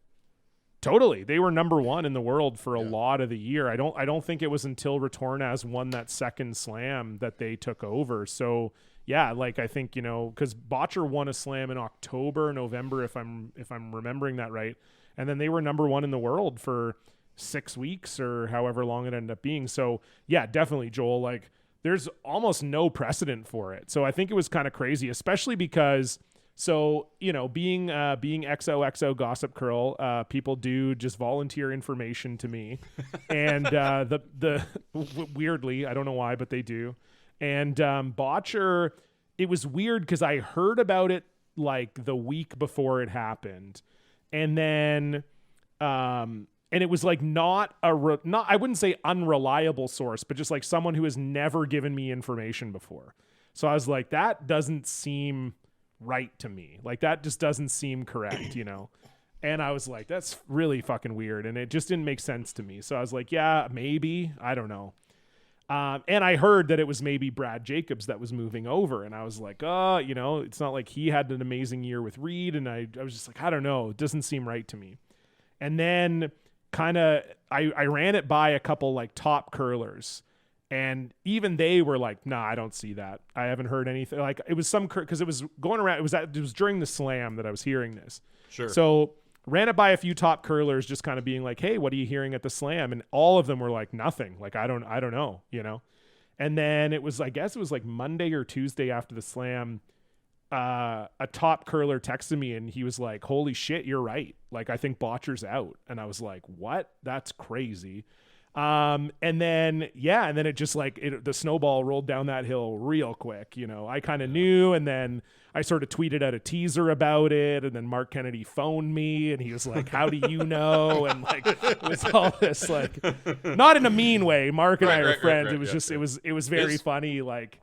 Totally. They were number 1 in the world for a lot of the year. I don't think it was until Retornaz won that second slam that they took over. So yeah, like I think, because Botcher won a slam in November, if I'm remembering that right. And then they were number 1 in the world for 6 weeks or however long it ended up being. So yeah, definitely, Joel, like there's almost no precedent for it. So I think it was kind of crazy, especially because being XOXO Gossip Curl, people do just volunteer information to me, and weirdly, I don't know why, but they do. And Botcher it was weird because I heard about it like the week before it happened, and then and it was like not I wouldn't say unreliable source, but just like someone who has never given me information before. So I was like, that doesn't seem right to me. Like that just doesn't seem correct, you know? And I was like, that's really fucking weird. And it just didn't make sense to me. So I was like, yeah, maybe, I don't know. And I heard that it was maybe Brad Jacobs that was moving over. And I was like, you know, it's not like he had an amazing year with Reed. And I was just like, I don't know. It doesn't seem right to me. And then kind of, I ran it by a couple like top curlers. And even they were like, nah, I don't see that. I haven't heard anything. Like it was because it was going around. It was during the slam that I was hearing this.
Sure.
So ran it by a few top curlers, just kind of being like, hey, what are you hearing at the slam? And all of them were like, nothing. Like, I don't know, you know? And then it was, I guess it was like Monday or Tuesday after the slam, a top curler texted me and he was like, holy shit, you're right. Like, I think Botcher's out. And I was like, what? That's crazy. And then it just like the snowball rolled down that hill real quick. You know, I kind of knew, and then I sort of tweeted out a teaser about it, and then Mark Kennedy phoned me and he was like, how do you know? And like, it was all this, like, not in a mean way. Mark and I are friends. It was just, it was very funny. Like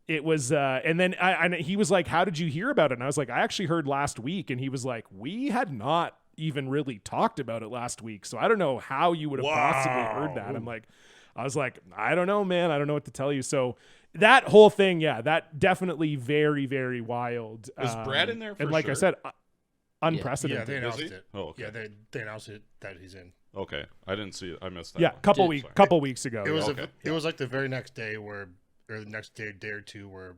it was, and then he was like, how did you hear about it? And I was like, I actually heard last week. And he was like, we had not even really talked about it last week, so I don't know how you would have possibly heard that. I was like, I don't know, man. I don't know what to tell you. So that whole thing, yeah, that definitely very, very wild.
Is Brad in there for
and like
sure?
I said, unprecedented.
Yeah, they announced it.
Oh, okay.
Yeah, they announced it that he's in.
Okay, I didn't see it. I missed that.
Yeah,
one.
couple weeks ago.
It was
Okay.
it was like the very next day or the next day or two where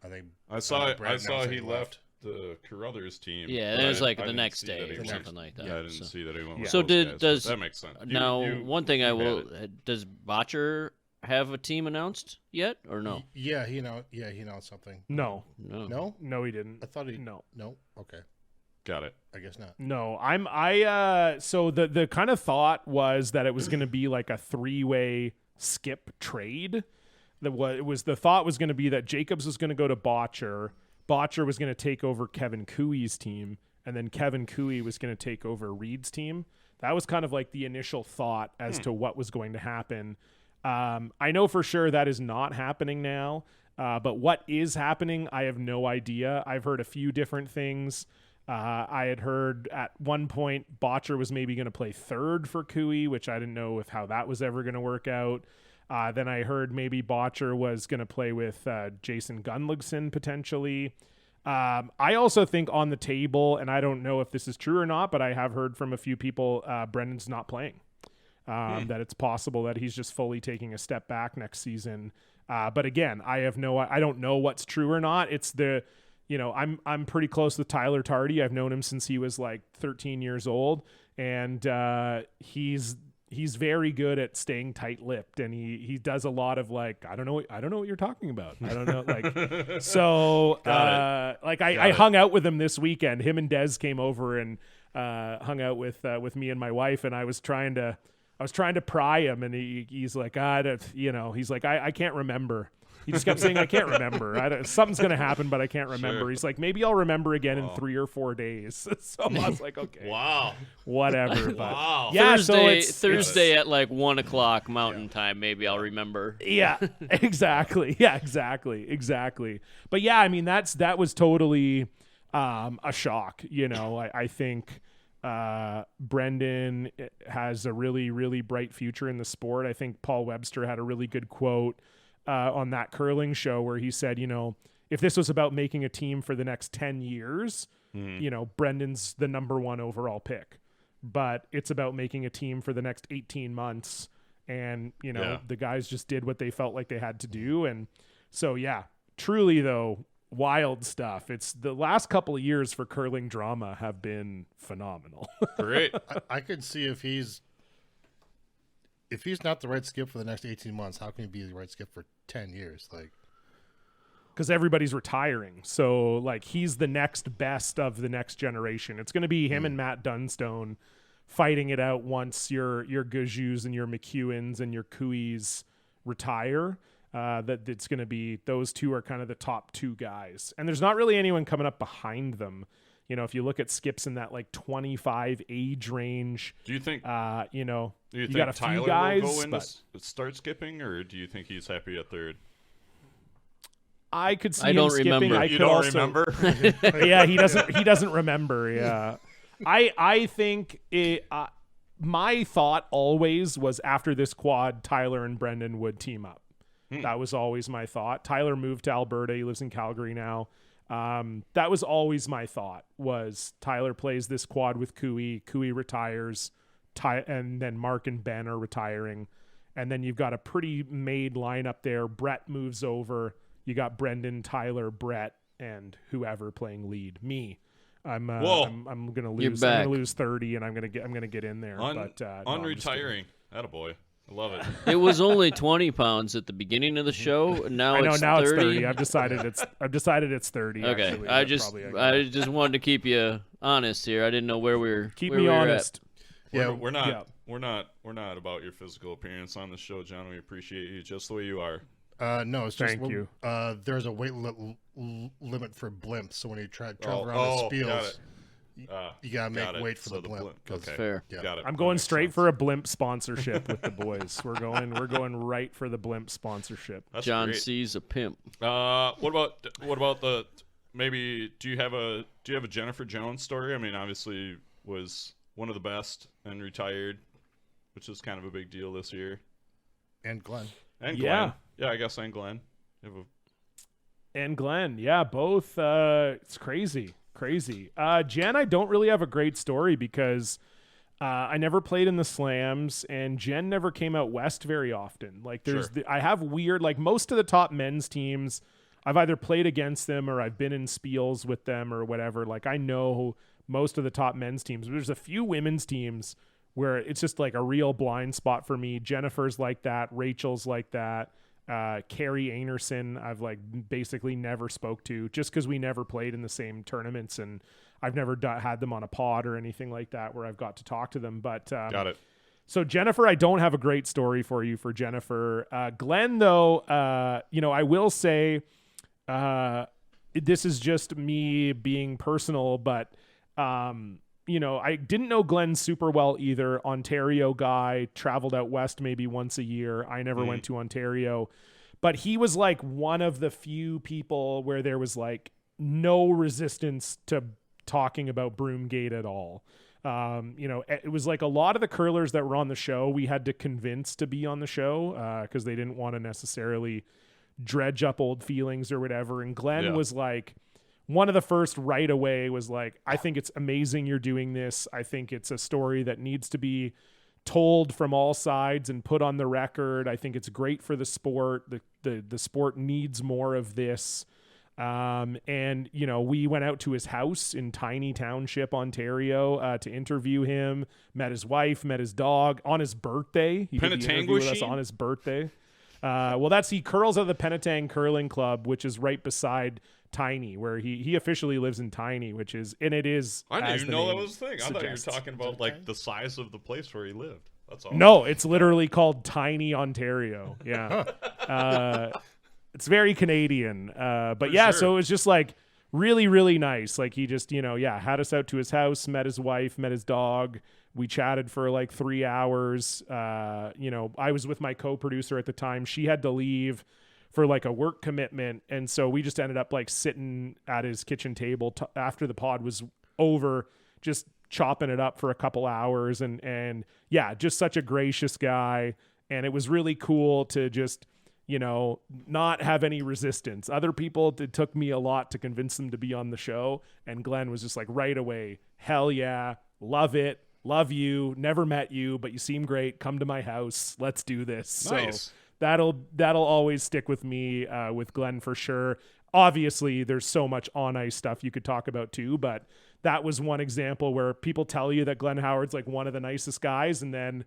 I think
I saw
Brad announced
he
that
left the Carruthers team.
Yeah,
but
it was like
I
the
didn't
next
see
day
that he
or
went-
something like that.
Yeah, I didn't
so.
see that he went. With
So
those guys,
does
but that makes sense.
One thing I
you
will
had it.
does Botcher have a team announced yet or no?
Yeah, he announced something.
No,
No,
he didn't.
I thought he
No.
Okay,
Got it.
I guess not.
No, so the kind of thought was that it was going to be like a 3-way skip trade. The thought was going to be that Jacobs was going to go to Botcher. Botcher was going to take over Kevin Cooey's team, and then Kevin Cooey was going to take over Reed's team. That was kind of like the initial thought as to what was going to happen. I know for sure that is not happening now, but what is happening, I have no idea. I've heard a few different things. I had heard at one point Botcher was maybe going to play third for Cooey, which I didn't know how that was ever going to work out. Then I heard maybe Botcher was going to play with Jason Gunlugson potentially. I also think on the table, and I don't know if this is true or not, but I have heard from a few people Brendan's not playing. That it's possible that he's just fully taking a step back next season. But again, I don't know what's true or not. It's I'm pretty close with Tyler Tardy. I've known him since he was like 13 years old, and he's very good at staying tight-lipped, and he does a lot of like, I don't know what you're talking about. I don't know. Like, so I hung out with him this weekend. Him and Des came over and hung out with me and my wife, and I was trying to pry him, and he's like, he's like, I can't remember. He just kept saying, I can't remember. Something's going to happen, but I can't remember.
Sure.
He's like, maybe I'll remember again in 3 or 4 days. So I was like, okay.
Wow.
Whatever. But
Wow.
yeah,
Thursday at like 1:00 Mountain Time. Maybe I'll remember.
Yeah, exactly. Yeah, exactly. But yeah, I mean, that was totally a shock. You know, I think Brendan has a really, really bright future in the sport. I think Paul Webster had a really good quote on that curling show where he said, if this was about making a team for the next 10 years, Brendan's the number 1 overall pick, but it's about making a team for the next 18 months. And, the guys just did what they felt like they had to do. And so, yeah, truly though, wild stuff. It's the last couple of years for curling drama have been phenomenal.
Great.
I could see if he's not the right skip for the next 18 months, how can he be the right skip for 10 years? Like,
because everybody's retiring. So like he's the next best of the next generation. It's going to be him and Matt Dunstone fighting it out once your Gajus and your McEwens and your Cooeys retire. that it's going to be those two are kind of the top two guys. And there's not really anyone coming up behind them. You know, if you look at skips in that like 25 age range,
do you think
you know,
do you
you
think
got a
Tyler
few guys,
will go in
but
to start skipping, or do you think he's happy at third?
I could see
I
him
don't
skipping.
remember.
I
You
could
don't
also,
remember?
yeah, he doesn't remember. Yeah. I think it, my thought always was after this quad, Tyler and Brendan would team up. That was always my thought. Tyler moved to Alberta. He lives in Calgary now. That was always my thought, was Tyler plays this quad with Cooey retires, and then Mark and Ben are retiring. And then you've got a pretty made lineup there. Brett moves over. You got Brendan, Tyler, Brett, and whoever playing lead. Me. I'm gonna lose. I'm gonna lose 30, and I'm gonna get in there.
Unretiring. Attaboy. I love it.
It was only 20 pounds at the beginning of the show. Now
I know
it's
now
30.
it's 30. I've decided it's 30.
Okay,
Actually.
I just wanted to keep you honest here. I didn't know where we were.
Keep me honest.
We're not about your physical appearance on the show, John. We appreciate you just the way you are.
No, it's just
Thank you.
There's a weight limit for blimps, so when you travel around the spiels, you gotta make weight for the blimp.
Okay,
fair.
Yeah.
Got it.
I'm going straight for a Blimp sponsorship with the boys. We're going right for the Blimp sponsorship.
That's
John
great.
C's a pimp.
What about the maybe? Do you have a Jennifer Jones story? I mean, obviously was one of the best and retired, which is kind of a big deal this year.
And Glenn.
And Glenn. Yeah, I guess and Glenn.
And Glenn, yeah, both. It's crazy. Jen, I don't really have a great story because I never played in the slams, and Jen never came out west very often. Like I have weird, like most of the top men's teams, I've either played against them or I've been in spiels with them or whatever. Like I know most of the top men's teams, but there's a few women's teams where it's just like a real blind spot for me. Jennifer's like that. Rachel's like that. Carrie Anerson, I've like basically never spoke to just because we never played in the same tournaments, and I've never had them on a pod or anything like that where I've got to talk to them. But
got it.
So Jennifer, I don't have a great story for you for Jennifer. Glenn, though, I will say this is just me being personal, but I didn't know Glenn super well either. Ontario guy, traveled out west maybe once a year. I never went to Ontario, but he was like one of the few people where there was like no resistance to talking about Broomgate at all. It was like a lot of the curlers that were on the show, we had to convince to be on the show because they didn't want to necessarily dredge up old feelings or whatever. And Glenn was like, one of the first right away was like, I think it's amazing you're doing this. I think it's a story that needs to be told from all sides and put on the record. I think it's great for the sport. The sport needs more of this. We went out to his house in Tiny Township, Ontario, to interview him, met his wife, met his dog on his birthday. He did the interview with us on his birthday. He curls at the Penetang Curling Club, which is right beside Tiny, where he officially lives in Tiny, which is, and it is.
I didn't even know that was a thing. I thought you were talking about like the size of the place where he lived. That's all.
No, it's literally called Tiny, Ontario. Yeah. It's very Canadian. So it was just like really, really nice. Like he just, had us out to his house, met his wife, met his dog. We chatted for like 3 hours. I was with my co-producer at the time. She had to leave for like a work commitment. And so we just ended up like sitting at his kitchen table after the pod was over, just chopping it up for a couple hours. And just such a gracious guy. And it was really cool to just, not have any resistance. Other people, it took me a lot to convince them to be on the show. And Glenn was just like right away, hell yeah, love it. Love you. Never met you, but you seem great. Come to my house. Let's do this.
Nice.
So that'll always stick with me with Glenn for sure. Obviously, there's so much on ice stuff you could talk about too, but that was one example where people tell you that Glenn Howard's like one of the nicest guys, and then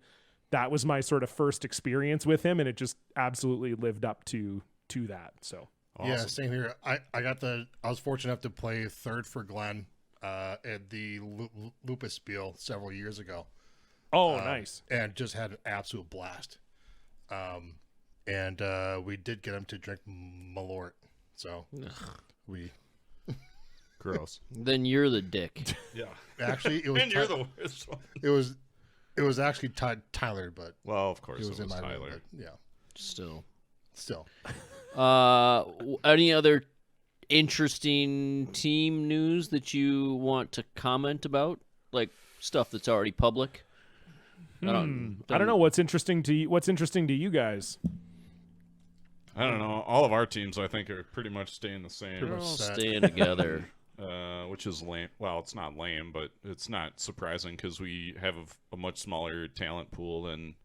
that was my sort of first experience with him, and it just absolutely lived up to that. So
awesome.
Yeah, same here. I was fortunate enough to play third for Glenn at the Lupus Spiel several years ago.
Oh, nice.
And just had an absolute blast. and we did get him to drink Malort. So we.
Gross.
Then you're the dick.
Yeah.
Actually, it was.
And you're the worst one.
It was actually Tyler, but
Well, of course
he
it
was
was
in my
Tyler.
room. But yeah,
Still.
Still.
Any other interesting team news that you want to comment about? Like stuff that's already public?
I don't know what's interesting to you. What's interesting to you guys?
I don't know. All of our teams, I think, are pretty much staying the same.
Pretty
They're
much
all
set.
staying together.
Which is lame. Well, it's not lame, but it's not surprising because we have a much smaller talent pool than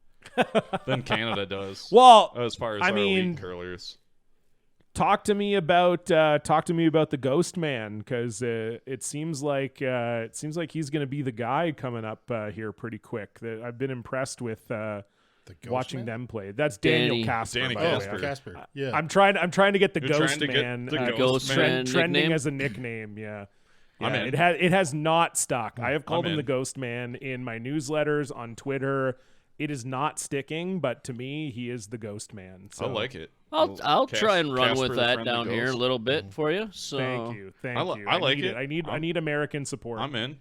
Canada does.
Well,
as far as
I
our
mean,
elite curlers.
talk to me about the Ghost Man, because it seems like he's going to be the guy coming up here pretty quick. I've been impressed with watching them play. That's Daniel Casper.
Danny
by the way.
Casper.
Casper. Yeah.
I'm trying to get the
You're
Ghost
trying to get
Man
the
Ghost Man
trending
nickname?
as a nickname. Yeah.
I'm
Yeah,
in.
it has not stuck. I have called
I'm
him the
in.
Ghost Man in my newsletters, on Twitter. It is not sticking, but to me, he is the Ghost Man. So
I like it.
I'll try and run
Casper
with
the
that
Friendly
down here a
Ghost.
little bit for you. So
Thank you.
I like
need
it.
I need American support.
I'm in.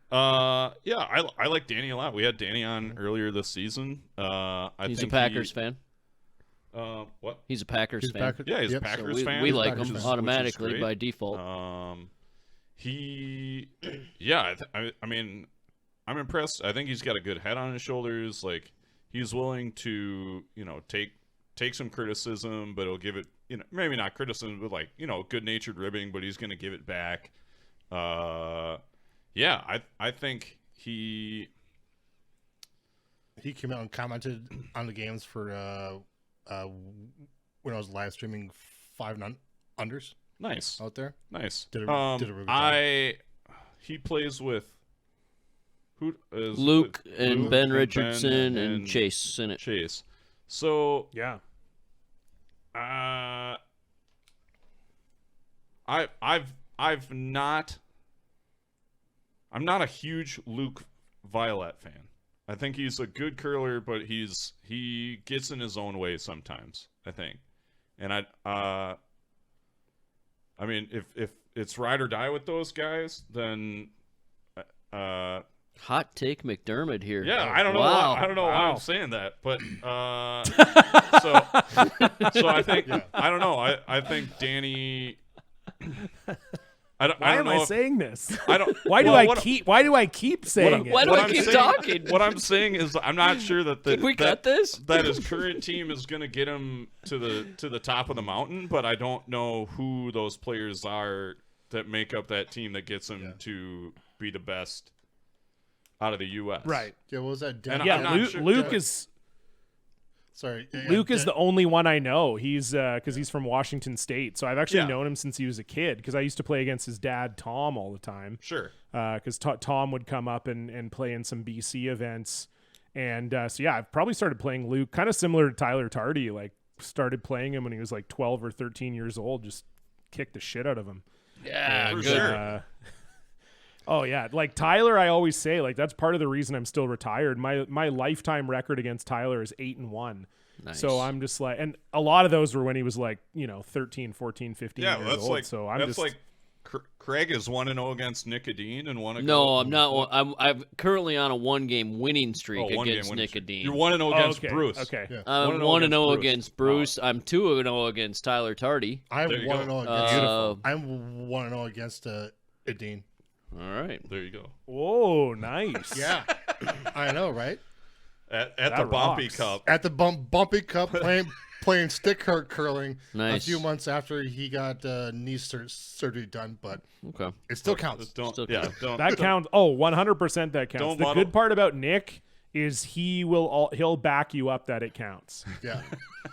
Yeah, I like Danny a lot. We had Danny on earlier this season.
he's a
think
Packers fan.
What?
He's a Packers
He's
fan.
Packers.
Yeah, he's a
Yep.
Packers
So
fan.
we like
Packers
him
fan.
automatically
which is
by
great.
default.
I mean, I'm impressed. I think he's got a good head on his shoulders. Like, he's willing to, take some criticism, but he'll give it, maybe not criticism, but like, good-natured ribbing, but he's going to give it back. Yeah, I think he
came out and commented on the games for when I was live streaming 5 unders
nice.
out there.
Nice.
Did a really good job.
He plays with who is
Luke and
Luke
Ben Richardson and Chase in it.
Chase. So
Yeah.
I'm not a huge Luke Violet fan. I think he's a good curler, but he gets in his own way sometimes, I think. And I mean, if it's ride or die with those guys, then
Hot take McDermott here.
yeah, I don't know.
Wow.
I don't know why
Wow.
I'm saying that, but so I think I don't know. I think Danny. I don't
Why am
know
I
if-
saying this?
I don't.
Why do
well,
I
what-
keep saying it?
Why do
what
I
I'm
keep
saying-
talking?
What I'm saying is, I'm not sure that
Can we cut this?
that his current team is going to get him to the top of the mountain, but I don't know who those players are that make up that team that gets him to be the best out of the U.S.
Right.
Yeah, what was that?
And
Yeah,
I'm not sure-
Luke is
Sorry.
Luke is the only one I know. He's because he's from Washington State, so I've actually
Yeah.
known him since he was a kid. Because I used to play against his dad, Tom, all the time.
Sure.
Because Tom would come up and play in some BC events, and so yeah, I've probably started playing Luke, kind of similar to Tyler Tardy. Like started playing him when he was like 12 or 13 years old. Just kicked the shit out of him.
Yeah,
For
good.
sure.
Oh yeah, like Tyler, I always say like that's part of the reason I'm still retired. My lifetime record against Tyler is 8-1.
Nice.
So I'm just like, and a lot of those were when he was like, 13, 14, 15
Yeah,
years
that's
old.
like
So I'm
that's
just
like Craig is 1-0 against Nicodine and one.
No, I'm not. I'm currently on a 1-game winning streak
Oh,
against
winning streak.
Nicodine.
You're 1-0 against
okay,
Bruce.
Okay.
Yeah.
I'm
1-0
1-0
against
against Bruce. I'm 2-0 against Tyler Tardy.
I'm
There you
1-0
go.
against. I'm 1-0 against Edine.
All right.
There you go.
Whoa, nice.
Yeah, I know, right?
At
That
the Bumpy
rocks.
Cup.
At the Bumpy Cup, playing stick curling.
Nice.
A few months after he got knee surgery done, but
Okay.
it still counts.
Don't,
Still
yeah,
counts.
don't.
That counts. Oh, 100% that counts.
Don't
The
muddle.
good part about Nick is he'll back you up that it counts.
Yeah,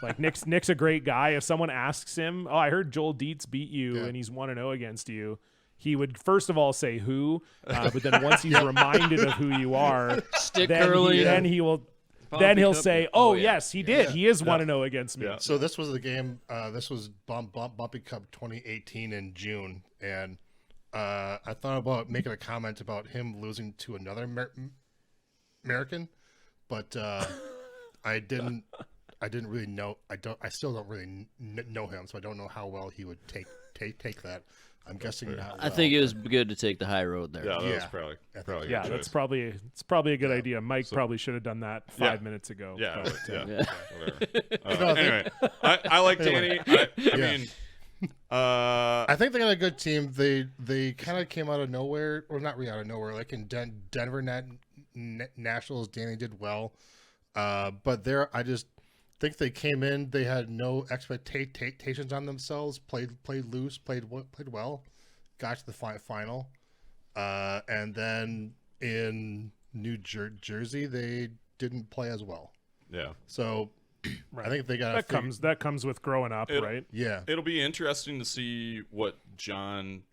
Like Nick's a great guy. If someone asks him, "Oh, I heard Joel Dietz beat you
Yeah.
and he's 1-0 against you," he would first of all say who, but then once he's reminded of who you are,
Stick
then
curling.
he'll
Bumpy
he'll
Cup.
say,
Oh,
"Oh,
yeah.
yes, he did. He is 1-0 against me."
Yeah.
So this was the game. This was Bumpy Cup 2018 in June, and I thought about making a comment about him losing to another American, but I didn't. I didn't really know. I still don't really know him, so I don't know how well he would take that. I'm guessing not.
I think it was good to take the high road there.
Yeah, that was probably a good
that's
choice.
probably a good idea. Mike probably should have done that 5 minutes ago.
Yeah,
but,
whatever. Anyway, I like Danny. I mean,
I think they got a good team. They kind of came out of nowhere, or not really out of nowhere. Like in Denver Nationals, Danny did well, but I just think they came in. They had no expectations on themselves. Played loose. Played well. Got to the final, and then in New Jersey they didn't play as well.
Yeah.
So I think they got
that comes with growing up, right?
Yeah.
It'll be interesting to see what John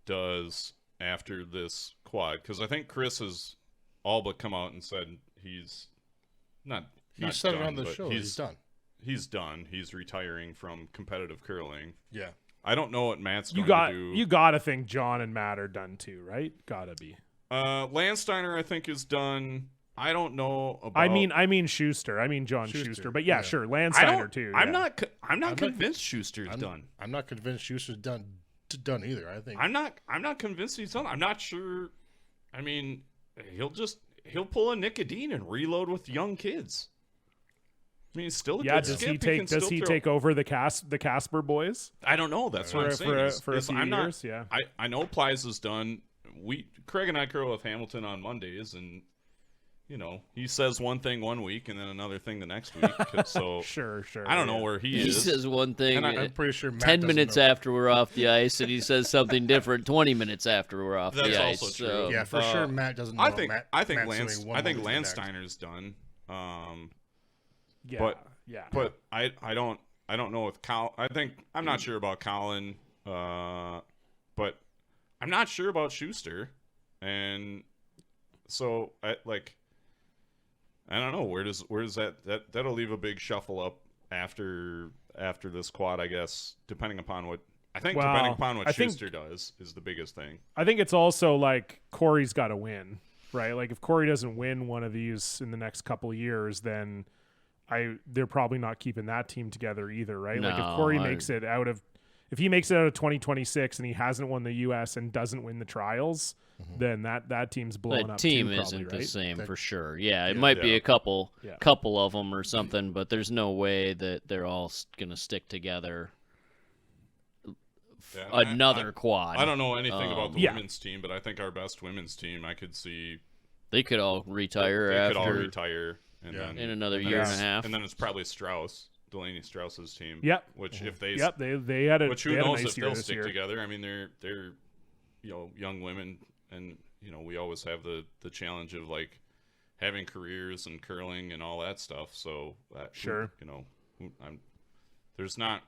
does after this quad, because I think Chris has all but come out and said he's not.
He said it on the show. He's done.
He's done. He's retiring from competitive curling.
Yeah.
I don't know what Matt's going to do.
You got to think John and Matt are done too, right? Gotta be.
Landsteiner, I think, is done. I don't know about.
I mean Schuster. I mean John Schuster. But yeah, sure, Landsteiner too.
I'm not convinced Schuster's done.
I'm not convinced Schuster's done either. I think
I'm not convinced he's done. I'm not sure. I mean, he'll pull a Nicodine and reload with young kids. I mean, he's still a good
does
skip.
he take over the Casper boys?
I don't know. That's what I'm saying.
For a few years. Yeah.
I know Plies is done. Craig and I curl with Hamilton on Mondays, and he says one thing one week and then another thing the next week. So
sure.
I don't know where he is.
He says one thing.
And I'm pretty sure Matt
10 minutes after we're off the ice, and he says something different 20 minutes after we're off the ice.
That's also true.
So.
Yeah, for sure. Matt doesn't know.
I think
Matt's
Landsteiner's done.
Yeah.
But I don't know with Col. I'm not sure about Colin. But I'm not sure about Schuster, and so I don't know where does that'll leave a big shuffle up after this quad, I guess, depending upon what Schuster does is the biggest thing.
I think it's also like Corey's got to win, right? Like if Corey doesn't win one of these in the next couple of years, then they're probably not keeping that team together either, right?
No,
like if Corey makes it out of 2026 and he hasn't won the US and doesn't win the trials, then that team's blowing up.
The team
too,
isn't
probably,
the
right?
same for sure. Yeah, it might be a couple of them or something, but there's no way that they're all gonna stick together. Another quad.
I don't know anything about the women's team, but I think our best women's team, I could see
they could all retire
and then
in another year and a half,
and then it's probably Delaney Strauss's team.
Yep.
Which if they
had a
which who
they had a
knows
nice
if
year
they'll
this
stick
year.
together. I mean, they're young women, and we always have the challenge of like having careers and curling and all that stuff. So
sure,
there's not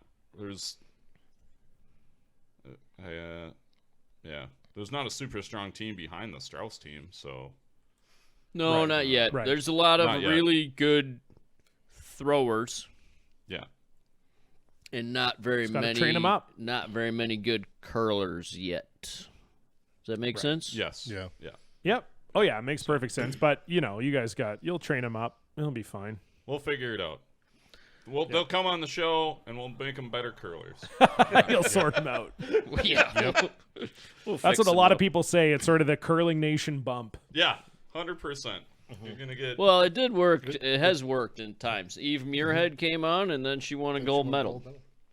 a super strong team behind the Strauss team. So
no, not yet.
Right.
There's a lot of really good throwers.
Yeah.
And not very many.
Train them up.
Not very many good curlers yet. Does that make sense?
Yes.
Yeah.
Yep. Oh yeah, it makes perfect sense. But you guys you'll train them up. It'll be fine.
We'll figure it out. They'll come on the show and we'll make them better curlers.
You'll sort them out.
Yeah.
That's what a lot of people say. It's sort of the curling nation bump.
Yeah, 100%. You're gonna get.
Well, it did work. It has worked in times. Eve Muirhead came on, and then she won a gold medal.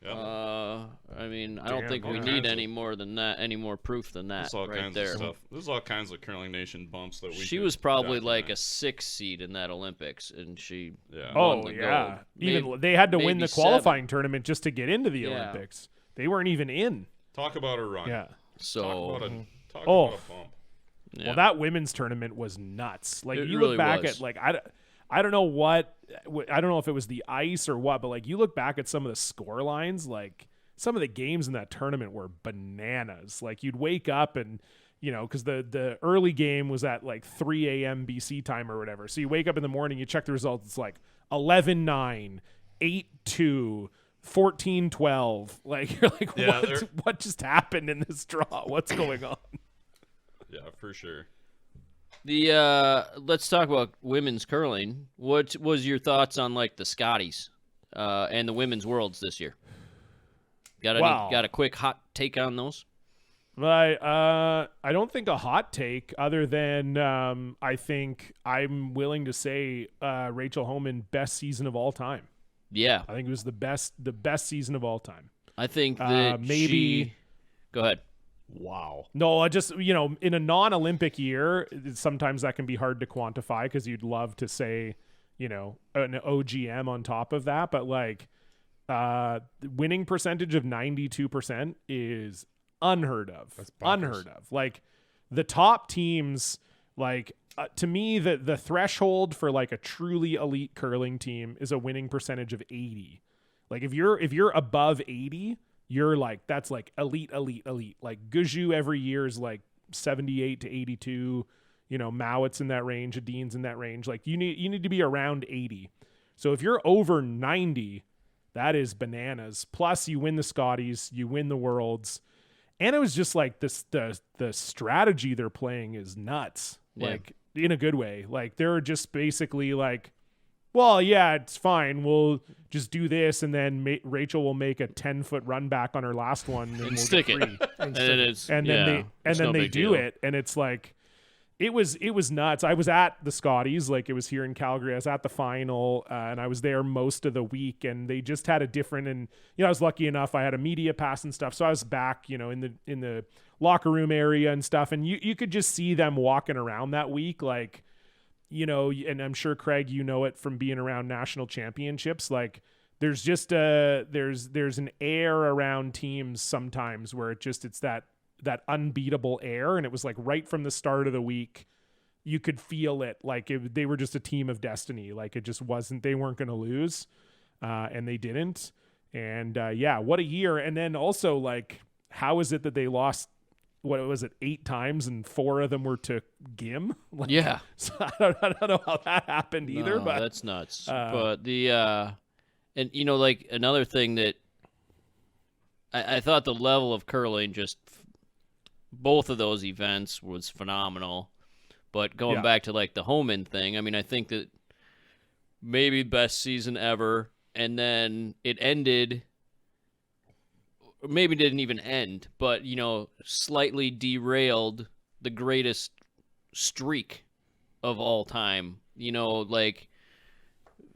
Yep.
I mean, I don't think we need any more than that, any more proof than that right there.
Of stuff. There's all kinds of curling nation bumps that
she was probably like a 6th seed in that Olympics, and she
won
the
gold.
Maybe,
they had to win the qualifying
7.
tournament just to get into the Olympics. They weren't even in.
Talk about a run.
Yeah.
So
talk about a bump.
Yeah.
Well, that women's tournament was nuts. Like you
really
look back
was.
at like I don't know I don't know if it was the ice or what, but like you look back at some of the score lines, like some of the games in that tournament were bananas. Like you'd wake up and because the early game was at like 3 a.m. BC time or whatever. So you wake up in the morning, you check the results. It's like 11-9, 8-2. 14-12. Like you're like, what just happened in this draw? What's going on?
Yeah, for sure.
Let's talk about women's curling. What was your thoughts on like the Scotties? and the women's worlds this year. Got a quick hot take on those?
I don't think a hot take other than I think I'm willing to say Rachel Homan best season of all time.
Yeah.
I think it was the best season of all time.
I think that
maybe
Go ahead.
Wow. No, I just, in a non-Olympic year, sometimes that can be hard to quantify because you'd love to say, an OGM on top of that. But winning percentage of 92% is unheard of.
That's bonkers.
Unheard of. The top teams, to me, the threshold for a truly elite curling team is a winning percentage of 80. If you're above 80, you're that's elite. Guju every year is 78 to 82. Mowat's in that range, Adin's in that range. You need to be around 80. So if you're over 90, that is bananas. Plus you win the Scotties, you win the Worlds. And it was just this the strategy they're playing is nuts.
Yeah.
In a good way. They're just basically well, yeah, it's fine. We'll just do this, and then Rachel will make a 10-foot run back on her last one, and we'll
stick
get free.
and then
they do it, and it's it was nuts. I was at the Scotties, it was here in Calgary. I was at the final, and I was there most of the week, and they just had a different. And I was lucky enough; I had a media pass and stuff, so I was back, in the locker room area and stuff, and you could just see them walking around that week, and I'm sure Craig, it from being around national championships. There's just there's an air around teams sometimes where it's that unbeatable air. And it was right from the start of the week, you could feel it. They were just a team of destiny. It just wasn't, they weren't going to lose. And they didn't. And what a year. And then also how is it that they lost, what was it, 8 times and 4 of them were to Gim?
Yeah.
So I don't know how that happened either,
No,
but
that's nuts. But the and another thing that I thought the level of curling, just both of those events, was phenomenal. But going back to the Homan thing, I think that maybe best season ever, and then it ended. Maybe didn't even end, but slightly derailed the greatest streak of all time.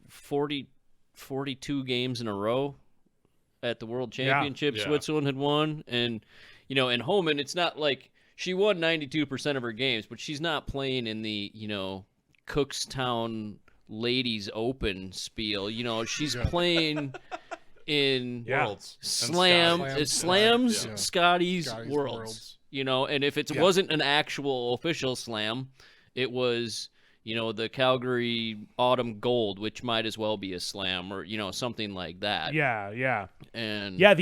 42 games in a row at the World Championship.
Yeah.
Switzerland had won, and in Homan, it's not she won 92% of her games, but she's not playing in the Cookstown Ladies Open spiel. She's playing in
Worlds.
slams,
Yeah.
Scotties,
Scotties,
Worlds. And if it wasn't an actual official slam, it was the Calgary Autumn Gold, which might as well be a slam, or something like that.
Yeah.
And
I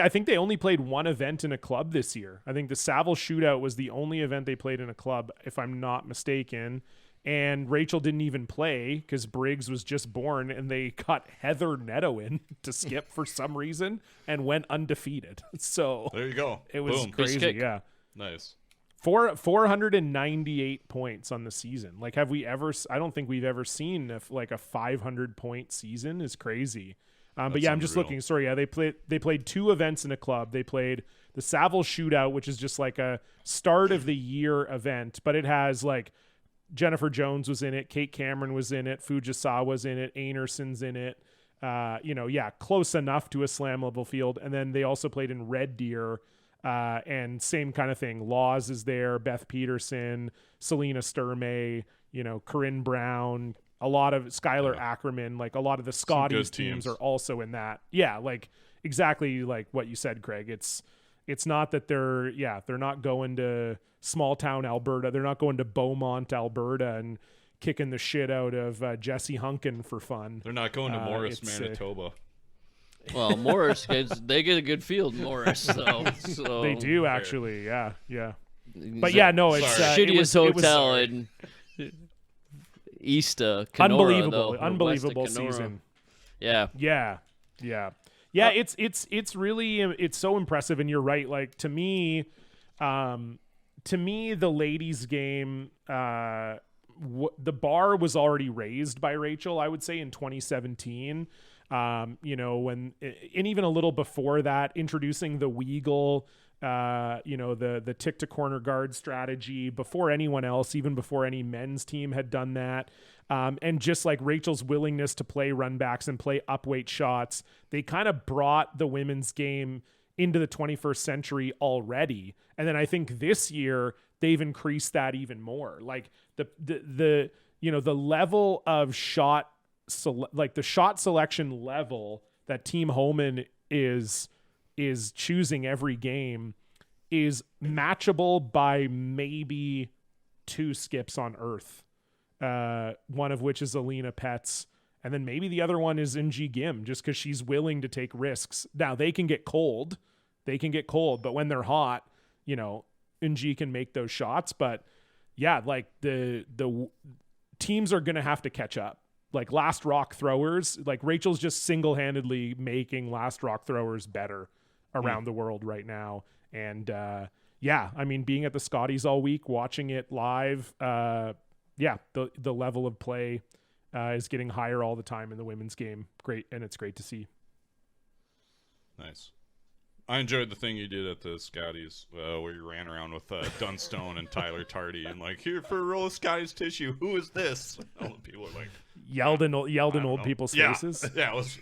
think they only played one event in a club this year. I think the Saville Shootout was the only event they played in a club, if I'm not mistaken. And Rachel didn't even play because Briggs was just born, and they got Heather Netto in to skip for some reason and went undefeated. So
There you go.
it was
Boom.
crazy.
kick.
Yeah.
Nice.
498 points on the season. Have we ever? I don't think we've ever seen a 500-point season. Is crazy. But
That's
yeah, I'm just
unreal.
looking. Sorry, yeah, they played 2 events in a club. They played the Saville Shootout, which is just a start of the year event, but it has Jennifer Jones was in it, Kate Cameron was in it, Fujisawa was in it, Anerson's in it. Close enough to a slam level field. And then they also played in Red Deer. And same kind of thing. Laws is there, Beth Peterson, Selena Sturmey, Corinne Brown, a lot of Skylar Ackerman, a lot of the Scotties teams are also in that. Yeah, exactly what you said, Craig. It's not that they're not going to small town Alberta. They're not going to Beaumont, Alberta and kicking the shit out of Jesse Hunkin for fun.
They're not going to Morris, Manitoba.
well, Morris they get a good field, Morris. So
They do actually, yeah. But
So-
yeah, no, it's
shittiest hotel in Easta, Kenora,
unbelievable
west of Kenora.
season.
Yeah.
Yeah. It's really, it's so impressive. And you're right. To me, the ladies game, the bar was already raised by Rachel, I would say, in 2017. when and even a little before that, introducing the Weagle, the tick to corner guard strategy before anyone else, even before any men's team had done that. And just like Rachel's willingness to play run backs and play upweight shots, they kind of brought the women's game into the 21st century already. And then I think this year they've increased that even more. Like the level of shot, the shot selection level that Team Homan is choosing every game is matchable by maybe 2 skips on earth. One of which is Alina Petz, and then maybe the other one is NG Gim, just because she's willing to take risks. Now they can get cold, but when they're hot, NG can make those shots. But yeah, like the teams are gonna have to catch up. Like last rock throwers, like Rachel's just single-handedly making last rock throwers better around the world right now. And being at the Scotties all week, watching it live, the level of play is getting higher all the time in the women's game. Great, and it's great to see.
Nice. I enjoyed the thing you did at the Scotties where you ran around with Dunstone and Tyler Tardy and like, here for a roll of Scotties tissue. Who is this? All the people are like
yelled in old people's faces.
Yeah, it was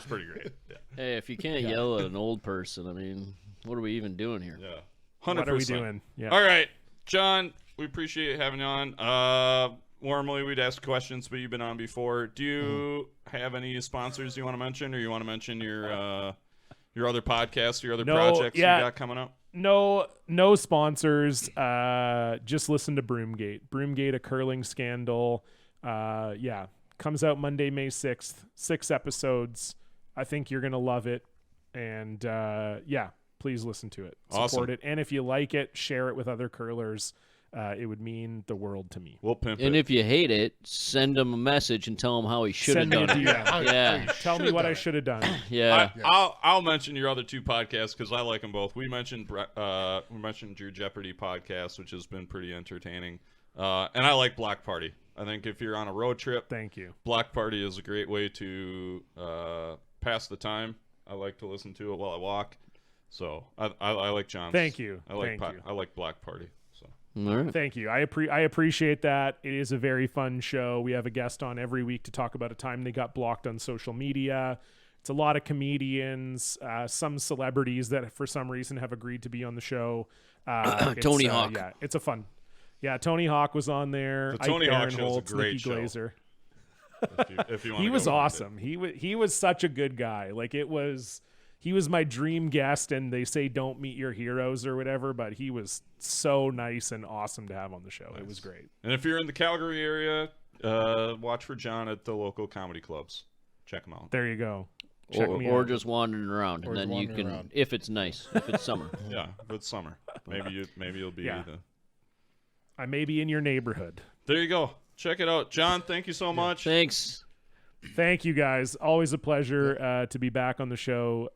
pretty great. Yeah.
Hey, if you can't yell at an old person, I mean, what are we even doing here?
Yeah,
100%. What are we doing? Yeah.
All right, John. We appreciate having you on. Normally we'd ask questions, but you've been on before. Do you have any sponsors you want to mention, or you want to mention your other podcasts, your other projects you got coming up?
No sponsors. Just listen to Broomgate. Broomgate, a curling scandal. Comes out Monday, May 6th. 6 episodes. I think you're gonna love it, and please listen to it. Support it, and if you like it, share it with other curlers. It would mean the world to me.
We'll pimp it.
And if you hate it, send him a message and tell him how he should have done it.
Yeah. Tell me what I should have done.
Yeah.
I'll mention your other 2 podcasts because I like them both. We mentioned your Jeopardy podcast, which has been pretty entertaining. And I like Block Party. I think if you're on a road trip,
thank you.
Block Party is a great way to pass the time. I like to listen to it while I walk. So I like John's.
Thank you.
I like Block Party. So.
All right.
Thank you. I appreciate that. It is a very fun show. We have a guest on every week to talk about a time they got blocked on social media. It's a lot of comedians, some celebrities that for some reason have agreed to be on the show.
Tony Hawk.
Yeah, it's a fun. Yeah, Tony Hawk was on there.
The Tony Hawk show is a great show.
Glazer.
If you
he was awesome. He was such a good guy. Like he was my dream guest, and they say don't meet your heroes or whatever, but he was so nice and awesome to have on the show. Nice. It was great.
And if you're in the Calgary area, watch for John at the local comedy clubs. Check him out.
There you go.
Or just wandering around, and then you can, if it's nice, if it's summer.
Yeah, if it's summer. Maybe you'll be
I may be in your neighborhood.
There you go. Check it out. John, thank you so much.
Thanks.
Thank you, guys. Always a pleasure to be back on the show.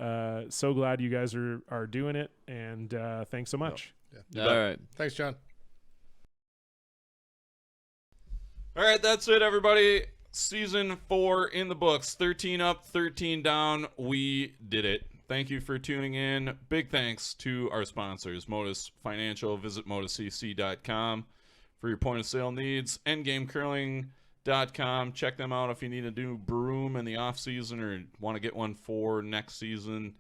So glad you guys are doing it, and thanks so much.
Yeah. All right.
Thanks, John.
All right, that's it, everybody. Season 4 in the books. 13 up, 13 down. We did it. Thank you for tuning in. Big thanks to our sponsors, Modus Financial. Visit moduscc.com for your point-of-sale needs. EndgameCurling.com. Check them out if you need a new broom in the off-season or want to get one for next season.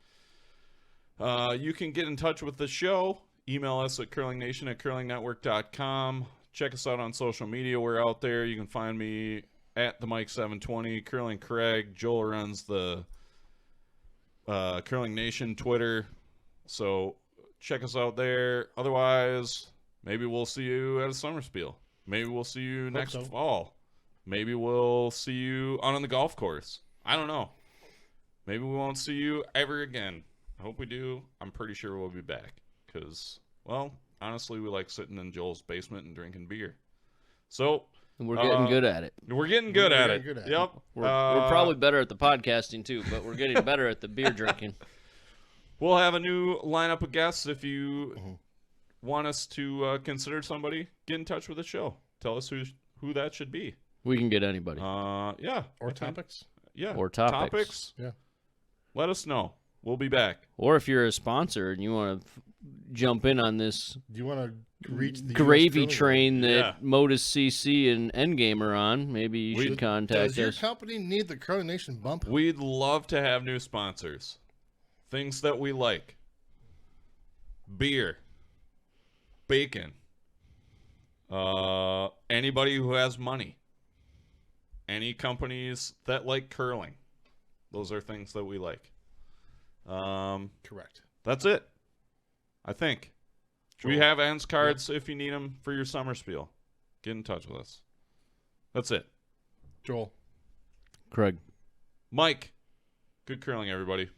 You can get in touch with the show. Email us at curlingnation@curlingnetwork.com. Check us out on social media. We're out there. You can find me at the Mike720, Curling Craig. Joel runs the Curling Nation Twitter. So check us out there. Otherwise, maybe we'll see you at a summer spiel. Maybe we'll see you next fall. Maybe we'll see you out on the golf course. I don't know. Maybe we won't see you ever again. I hope we do. I'm pretty sure we'll be back. Because, well, honestly, we like sitting in Joel's basement and drinking beer. So...
And we're getting good at it.
We're getting good at it. Yep.
We're probably better at the podcasting, too, but we're getting better at the beer drinking.
We'll have a new lineup of guests. If you want us to consider somebody, get in touch with the show. Tell us who that should be.
We can get anybody.
Yeah.
Or topics.
Yeah.
Or topics.
Yeah.
Let us know. We'll be back.
Or if you're a sponsor and you want to jump in on this
Do you want to reach the
gravy
US
train that
Yeah.
Modus CC and Endgame are on, maybe you should contact
Does your
us.
company need the Curling Nation bump?
We'd love to have new sponsors. Things that we like. Beer. Bacon. Anybody who has money. Any companies that like curling. Those are things that we like.
Correct.
That's it. I think.
Sure.
We have ends cards if you need them for your summer spiel. Get in touch with us. That's it.
Joel.
Craig.
Mike. Good curling, everybody.